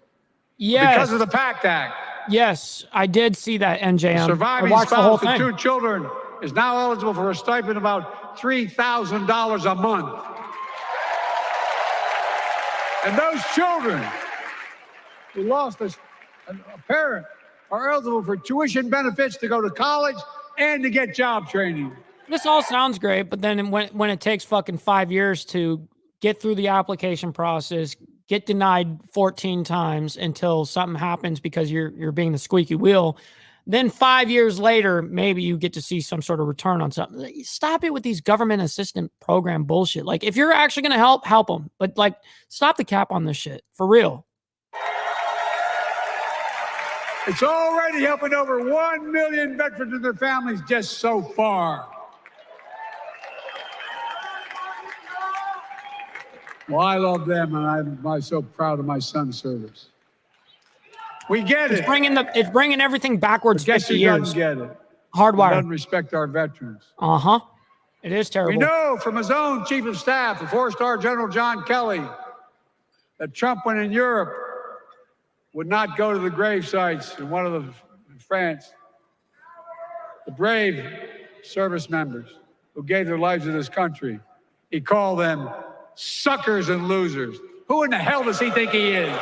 Yes. Because of the PACT Act. Yes, I did see that, NJM. The surviving I watched the whole spouse thing. with 2 children is now eligible for a stipend of about $3,000 a month. And those children who lost a parent are eligible for tuition benefits to go to college and to get job training. This all sounds great, but then when it takes fucking 5 years to get through the application process, get denied 14 times until something happens because you're being the squeaky wheel, then 5 years later, maybe you get to see some sort of return on something. Stop it with these government assistant program bullshit. Like, if you're actually going to help them. But, like, stop the cap on this shit. For real. It's already helping over 1 million veterans and their families just so far. Well, I love them, and I'm so proud of my son's service. We get it. It's bringing everything backwards 50 years. Doesn't get it. Hardwired. Doesn't respect our veterans. It is terrible. We know from his own chief of staff, the 4-star General John Kelly, that Trump, when in Europe, would not go to the grave sites in France. The brave service members who gave their lives to this country. He called them suckers and losers. Who in the hell does he think he is?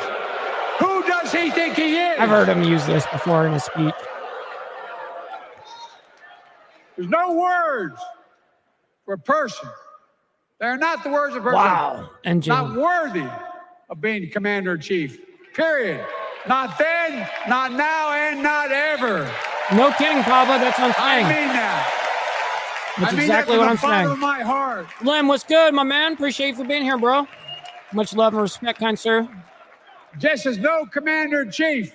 Who does he think he is? I've heard him use this before in a speech. There's no words for a person. They're not the words of a person. Wow. And not worthy of being commander-in-chief. Period. Not then, not now, and not ever. No kidding, Pablo. That's what I'm saying. I mean that. That's exactly what I'm saying. From the bottom of my heart. Lim, what's good, my man? Appreciate you for being here, bro. Much love and respect, kind sir. Just as no commander-in-chief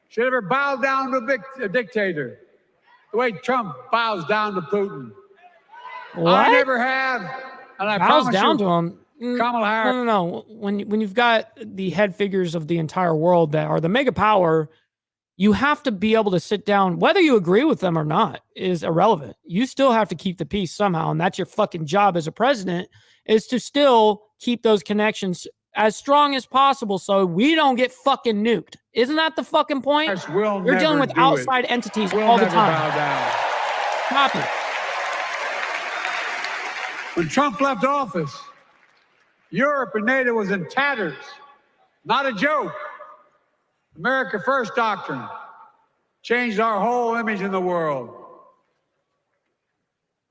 should ever bow down to a dictator, the way Trump bows down to Putin. What? I never have, and I bows promise down you, to him. Kamala Harris. No. When you've got the head figures of the entire world that are the mega power, you have to be able to sit down, whether you agree with them or not, is irrelevant. You still have to keep the peace somehow, and that's your fucking job as a president, is to still keep those connections as strong as possible so we don't get fucking nuked. Isn't that the fucking point? You're dealing with outside entities all the time. Stop it. When Trump left office, Europe and NATO was in tatters. Not a joke. America First doctrine changed our whole image in the world.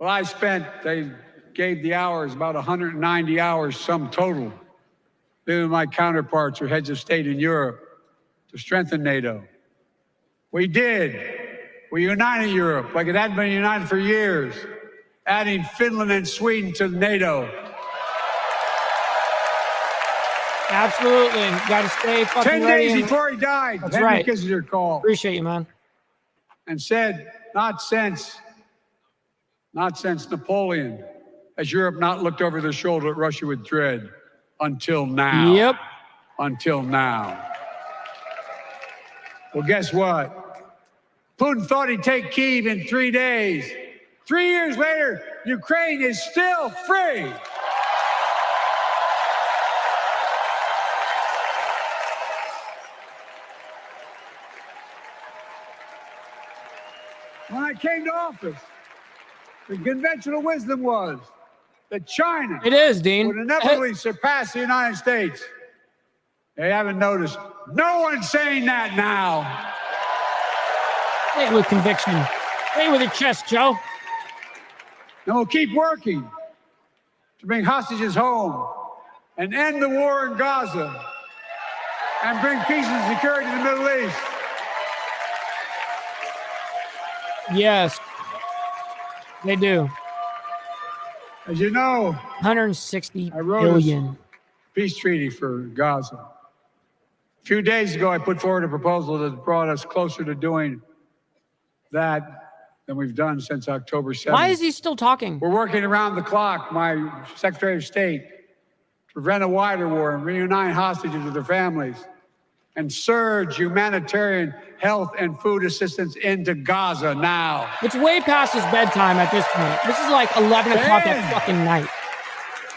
Well, they gave the hours, about 190 hours, sum total, to my counterparts or heads of state in Europe to strengthen NATO. We did. We united Europe like it hadn't been united for years, adding Finland and Sweden to NATO. Absolutely. Got to stay fucking 10 ready. days before he died, That's Henry right. Kissinger called. Appreciate you, man. And said, not since Napoleon has Europe not looked over their shoulder at Russia with dread until now. Yep. Until now. Well, guess what? Putin thought he'd take Kyiv in 3 days. 3 years later, Ukraine is still free. When I came to office, the conventional wisdom was that China It is, Dean. would inevitably surpass the United States. They haven't noticed. No one's saying that now. Say it with conviction. Say it with your chest, Joe. And we'll keep working to bring hostages home and end the war in Gaza and bring peace and security to the Middle East. Yes, they do. As you know, 160 I wrote billion. peace treaty for Gaza. A few days ago, I put forward a proposal that brought us closer to doing that than we've done since October 7th. Why is he still talking? We're working around the clock, my Secretary of State, to prevent a wider war and reunite hostages with their families and surge humanitarian health and food assistance into Gaza now. It's way past his bedtime at this point. This is like 11 o'clock at fucking night.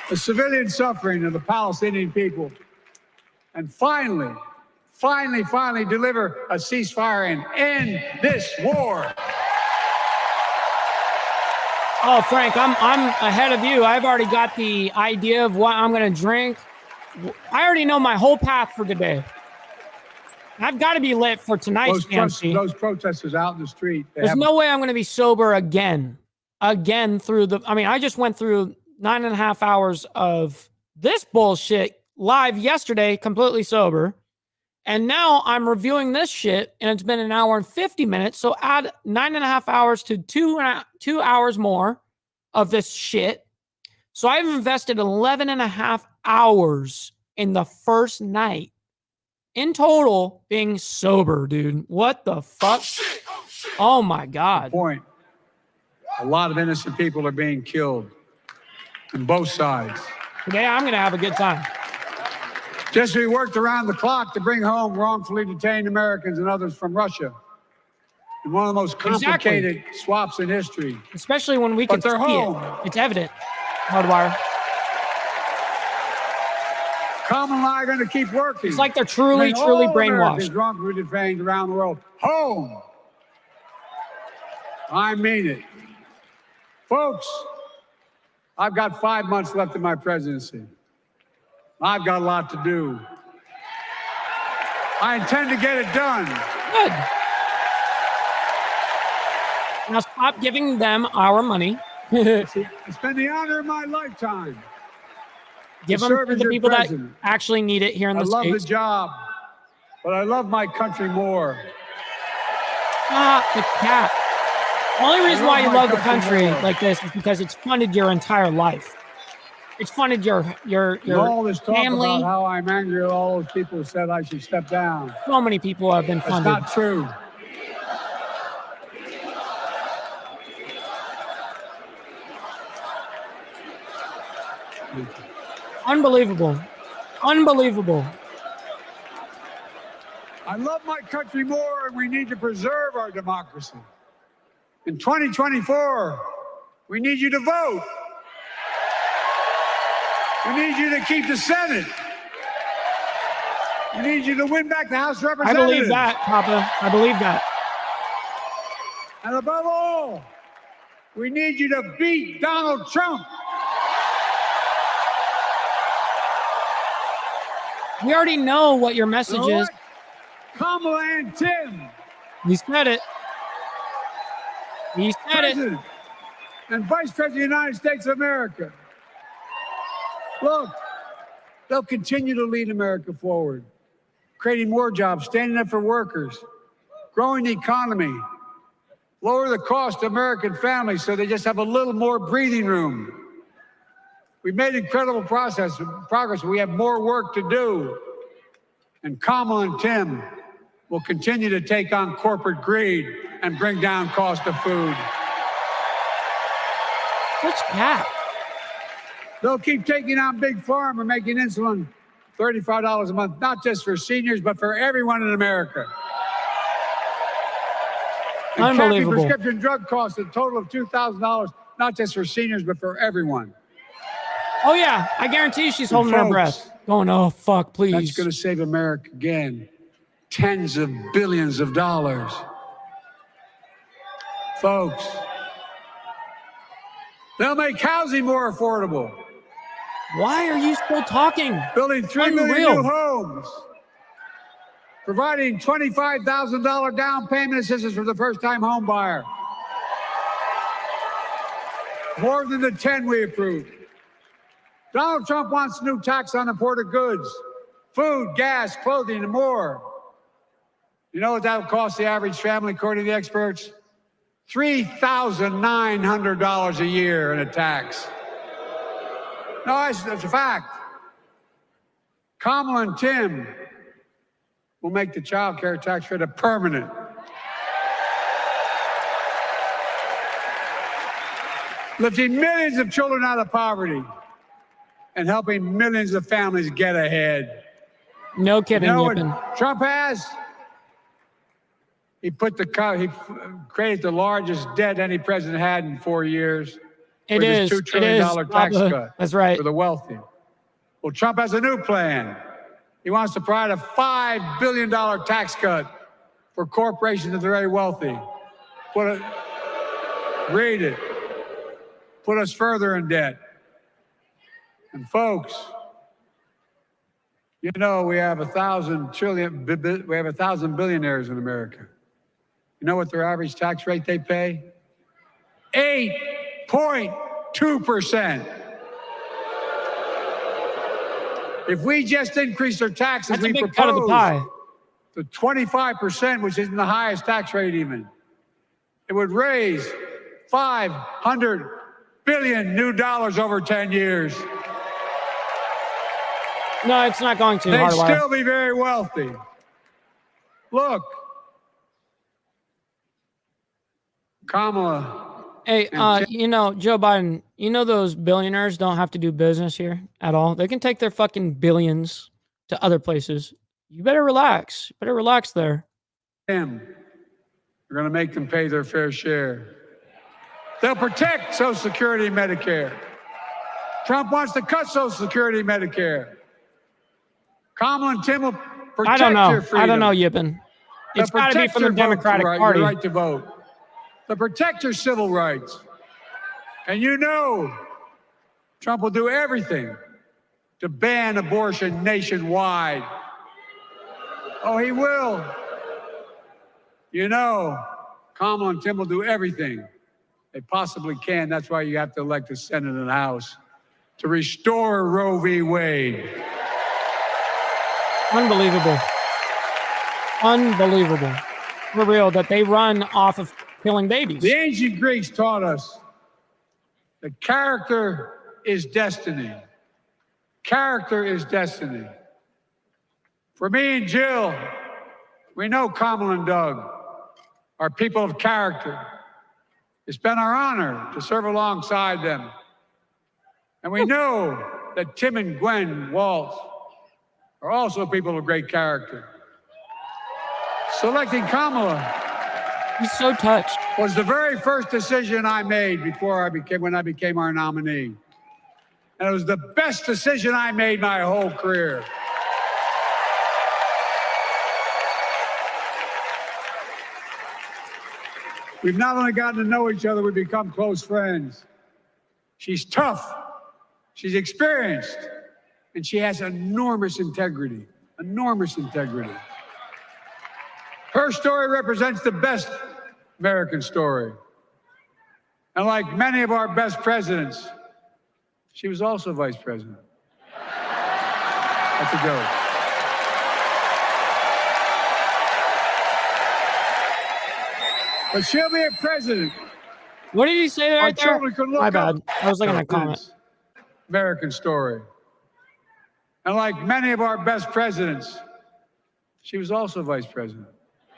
The civilian suffering of the Palestinian people. And finally deliver a ceasefire and end this war. Oh, Frank, I'm ahead of you. I've already got the idea of what I'm going to drink. I already know my whole path for today. I've got to be lit for tonight's DNC. Those protesters out in the street. There's no way I'm going to be sober again through the, I just went through 9.5 hours of this bullshit live yesterday, completely sober. And now I'm reviewing this shit and it's been 1 hour and 50 minutes. So add 9.5 hours to 2 hours more of this shit. So I've invested 11.5 hours in the first night in total being sober, dude. What the fuck? Oh my God. Point. A lot of innocent people are being killed on both sides. Today I'm going to have a good time. Just as we worked around the clock to bring home wrongfully detained Americans and others from Russia. In one of the most complicated swaps in history. Especially when we can see home. it. It's evident. Hardwire. Kamala and I are going to keep working. It's like they're truly brainwashed. Wrongfully detained around the world. Home. I mean it. Folks, I've got 5 months left in my presidency. I've got a lot to do. I intend to get it done. Good. Now stop giving them our money. It's been the honor of my lifetime. Give them to the people that actually need it here in the States. I love the job, but I love my country more. Ah, the cat. The only reason why you love the country like this is because it's funded your entire life. It's funded your all this talk family. About how I'm angry at all those people who said I should step down. So many people have been funded. That's not true. Unbelievable. Unbelievable. I love my country more, and we need to preserve our democracy. In 2024, we need you to vote. We need you to keep the Senate. We need you to win back the House of Representatives. I believe that, Papa. I believe that. And above all, we need you to beat Donald Trump. We already know what your message is. Kamala and Tim. He said it. He said President and Vice President of the United States of America. Look, they'll continue to lead America forward, creating more jobs, standing up for workers, growing the economy, lower the cost to American families so they just have a little more breathing room. We've made incredible progress. We have more work to do. And Kamala and Tim will continue to take on corporate greed and bring down cost of food. What's that? They'll keep taking on Big Pharma, making insulin $35 a month, not just for seniors, but for everyone in America. And capping prescription drug costs a total of $2,000, not just for seniors, but for everyone. Oh, yeah. I guarantee she's holding her breath. Going, oh, fuck, please. That's going to save America again. Tens of billions of dollars. Folks, they'll make housing more affordable. Why are you still talking? Building 3 million new homes. Providing $25,000 down payment assistance for the first-time home buyer. More than the 10 we approved. Donald Trump wants a new tax on imported goods, food, gas, clothing, and more. You know what that will cost the average family, according to the experts? $3,900 a year in a tax. No, that's a fact. Kamala and Tim will make the child care tax credit permanent. Lifting millions of children out of poverty and helping millions of families get ahead. No kidding. You know what Trump has? He created the largest debt any president had in 4 years. It is. $2 trillion tax cut. That's right. For the wealthy. Well, Trump has a new plan. He wants to provide a $5 billion tax cut for corporations that are very wealthy. Read it. Put us further in debt. And folks, you know we have 1,000 billionaires in America. You know what their average tax rate they pay? 8.2%. If we just increase their taxes, we propose cut of the pie. To 25%, which isn't the highest tax rate even, it would raise $500 billion new dollars over 10 years. No, it's not going to. They'd still be very wealthy. Look, Kamala. Hey, you know, Joe Biden, you know those billionaires don't have to do business here at all. They can take their fucking billions to other places. You better relax. You better relax there. We're going to make them pay their fair share. They'll protect Social Security and Medicare. Trump wants to cut Social Security and Medicare. Kamala and Tim will protect your freedom. I don't know, Yippin. It's got to be from the Democratic Party. Your right to vote. They'll protect your civil rights. And you know Trump will do everything to ban abortion nationwide. Oh, he will. You know, Kamala and Tim will do everything they possibly can. That's why you have to elect the Senate and the House to restore Roe v. Wade. Unbelievable. Unbelievable. For real, that they run off of killing babies. The ancient Greeks taught us that character is destiny. Character is destiny. For me and Jill, we know Kamala and Doug are people of character. It's been our honor to serve alongside them. And we know that Tim and Gwen Waltz are also people of great character. Selecting Kamala, he's so touched, was the very first decision I made when I became our nominee. And it was the best decision I made my whole career. We've not only gotten to know each other, we've become close friends. She's tough, she's experienced, and she has enormous integrity, enormous integrity. Her story represents the best American story. And like many of our best presidents, she was also vice president. That's a joke. But she'll be a president. What did he say there? Our children can look My bad. up. I was looking at a comment. American story. And like many of our best presidents, she was also vice president.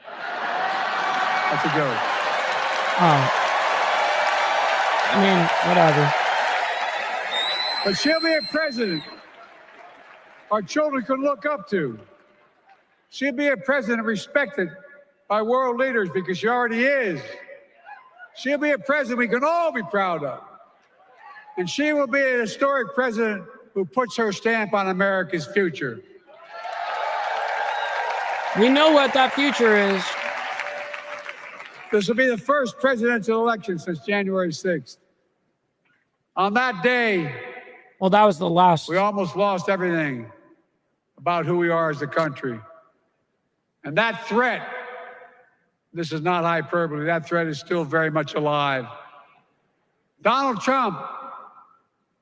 That's a joke. Oh. I mean, whatever. But she'll be a president our children can look up to. She'll be a president respected by world leaders because she already is. She'll be a president we can all be proud of. And she will be a historic president who puts her stamp on America's future. We know what that future is. This will be the first presidential election since January 6th. On that day, well, that was the last. We almost lost everything about who we are as a country. And that threat, this is not hyperbole, that threat is still very much alive. Donald Trump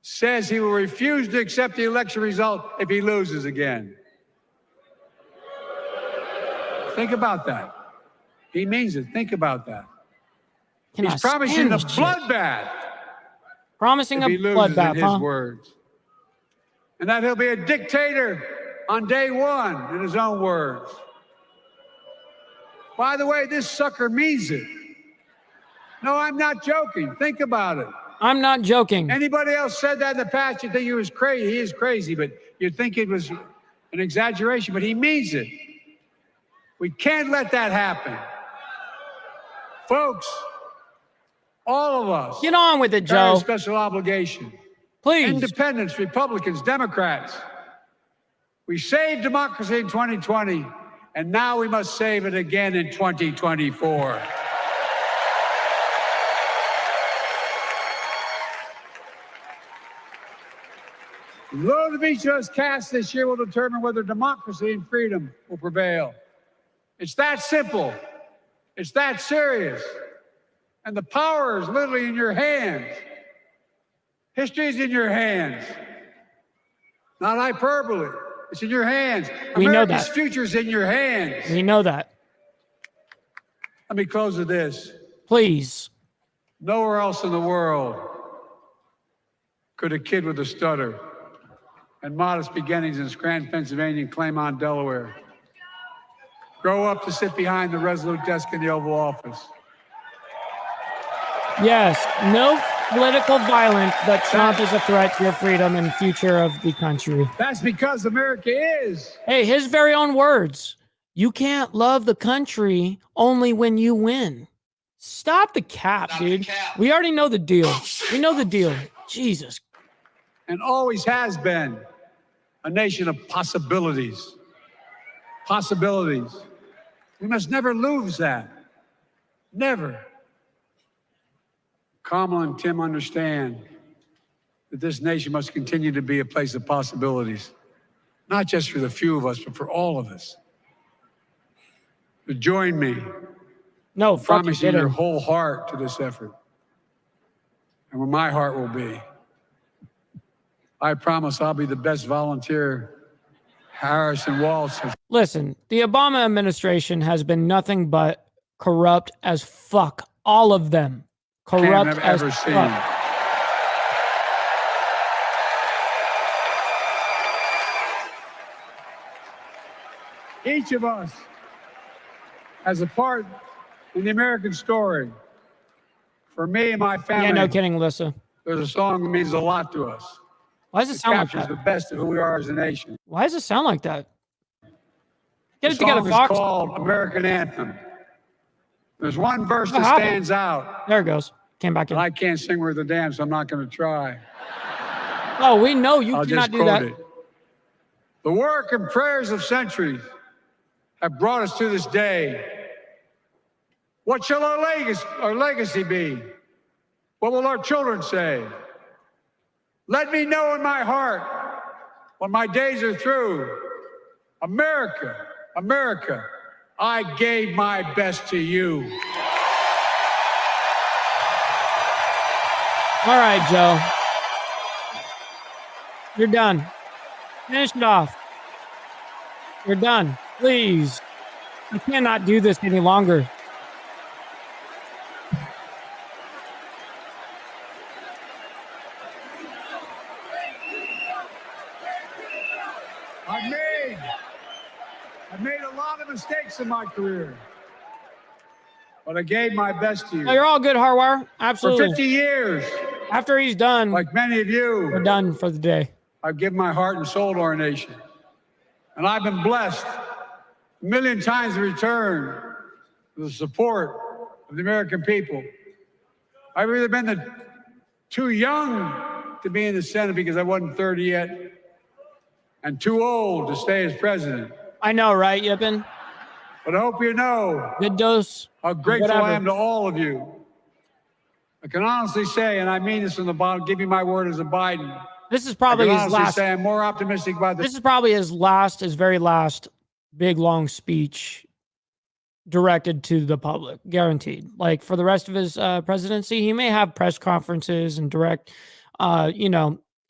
says he will refuse to accept the election result if he loses again. Think about that. He means it. Think about that. He's promising a bloodbath. Promising a bloodbath, in his words. And that he'll be a dictator on day one, in his own words. By the way, this sucker means it. No, I'm not joking. Think about it. I'm not joking. Anybody else said that in the past, you'd think he was crazy. He is crazy, but you'd think it was an exaggeration, but he means it. We can't let that happen. Folks, all of us. Get on with it, Joe. Special obligation. Please. Independents, Republicans, Democrats. We saved democracy in 2020, and now we must save it again in 2024. The vote of each of us cast this year will determine whether democracy and freedom will prevail. It's that simple. It's that serious. And the power is literally in your hands. History is in your hands. Not hyperbole. It's in your hands. We know that. America's future is in your hands. We know that. Let me close with this. Please. Nowhere else in the world could a kid with a stutter and modest beginnings in Scranton, Pennsylvania, and Claymont, Delaware, grow up to sit behind the resolute desk in the Oval Office. Yes. No political violence, but Trump is a threat to your freedom and future of the country. That's because America is. Hey, his very own words. You can't love the country only when you win. Stop the cap, dude. We already know the deal. We know the deal. Jesus. And always has been a nation of possibilities. Possibilities. We must never lose that. Never. Kamala and Tim understand that this nation must continue to be a place of possibilities, not just for the few of us, but for all of us. So join me. No, promising your whole heart to this effort, and where my heart will be. I promise I'll be the best volunteer Harrison Walsh has. Listen, the Obama administration has been nothing but corrupt as fuck. All of them. Corrupt as fuck. Each of us has a part in the American story. For me and my family. Yeah, no kidding, Alyssa. There's a song that means a lot to us. Why does it sound like that? Captures the best of who we are as a nation. Why does it sound like that? Get it the together, song Fox. is called American Anthem. There's one verse that stands out. There it goes. Came back in. I can't sing worth a damn, so I'm not going to try. Oh, we know you I'll cannot just do quote that. it. The work and prayers of centuries have brought us to this day. What shall our legacy be? What will our children say? Let me know in my heart when my days are through. America, America, I gave my best to you. All right, Joe. You're done. Finish it off. You're done. Please. You cannot do this any longer. I've made a lot of mistakes in my career, but I gave my best to you. No, you're all good, Hardwire. Absolutely. For 50 years. After he's done, like many of you, we're done for the day. I've given my heart and soul to our nation. And I've been blessed a million times in return for the support of the American people. I've either been too young to be in the Senate because I wasn't 30 yet, and too old to stay as president. I know, right, Yippin? But I hope you know good dose. How grateful I am to all of you. I can honestly say, and I mean this from the bottom, give you my word as a Biden. This is probably his last. Say I'm more optimistic about this. This is probably his very last big long speech directed to the public, guaranteed. Like for the rest of his presidency, he may have press conferences and direct,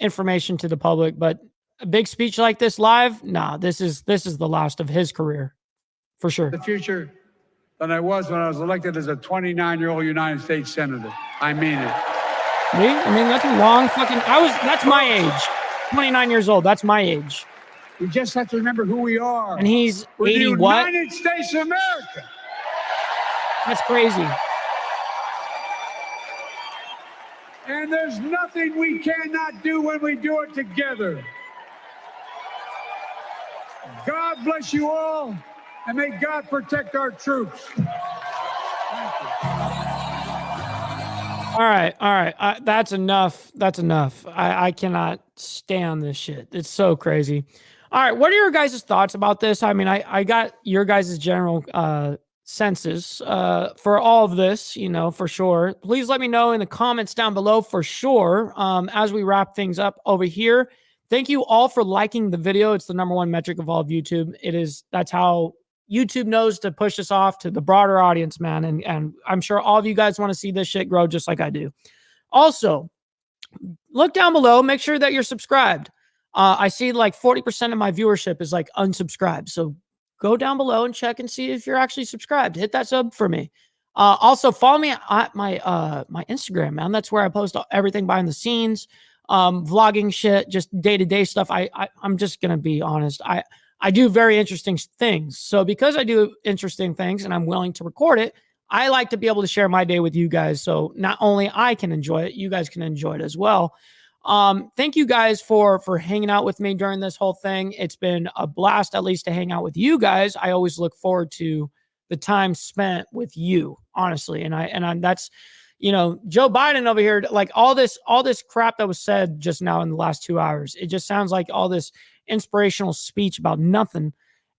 information to the public, but a big speech like this live, nah, this is the last of his career, for sure. The future than I was when I was elected as a 29-year-old United States Senator. I mean it. Me? I mean, that's a long fucking... That's my age. 29 years old. That's my age. We just have to remember who we are. And he's We're 80 the what? United States of America. That's crazy. And there's nothing we cannot do when we do it together. God bless you all, and may God protect our troops. All right. That's enough. That's enough. I cannot stand this shit. It's so crazy. All right. What are your guys' thoughts about this? I mean, I got your guys' general senses for all of this, for sure. Please let me know in the comments down below for sure as we wrap things up over here. Thank you all for liking the video. It's the #1 metric of all of YouTube. That's how YouTube knows to push us off to the broader audience, man. And I'm sure all of you guys want to see this shit grow just like I do. Also, look down below. Make sure that you're subscribed. I see like 40% of my viewership is like unsubscribed. So go down below and check and see if you're actually subscribed. Hit that sub for me. Also, follow me at my Instagram, man. That's where I post everything behind the scenes, vlogging shit, just day-to-day stuff. I'm just going to be honest. I do very interesting things. So because I do interesting things and I'm willing to record it, I like to be able to share my day with you guys. So not only I can enjoy it, you guys can enjoy it as well. Thank you guys for hanging out with me during this whole thing. It's been a blast, at least, to hang out with you guys. I always look forward to the time spent with you, honestly. And that's, you know, Joe Biden over here, like all this crap that was said just now in the last 2 hours, it just sounds like all this inspirational speech about nothing.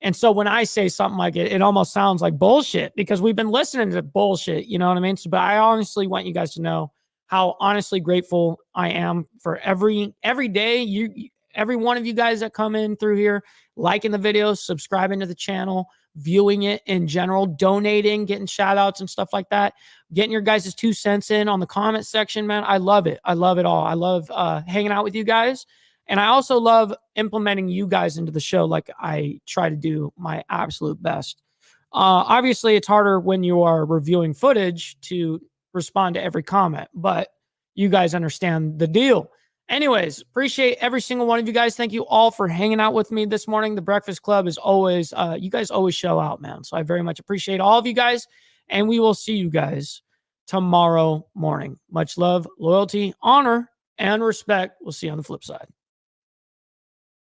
And so when I say something like it almost sounds like bullshit because we've been listening to bullshit, you know what I mean? So, but I honestly want you guys to know how honestly grateful I am for every day, every one of you guys that come in through here, liking the videos, subscribing to the channel, viewing it in general, donating, getting shout outs and stuff like that, getting your guys' 2 cents in on the comment section, man. I love it. I love it all. I love hanging out with you guys. And I also love implementing you guys into the show like I try to do my absolute best. Obviously, it's harder when you are reviewing footage to respond to every comment, but you guys understand the deal. Anyways, appreciate every single one of you guys. Thank you all for hanging out with me this morning. The Breakfast Club is always, you guys always show out, man. So I very much appreciate all of you guys, and we will see you guys tomorrow morning. Much love, loyalty, honor, and respect. We'll see you on the flip side.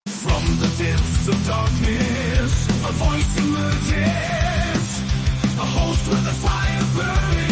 From the depths of darkness, a voice emerges, a host with a fire burning.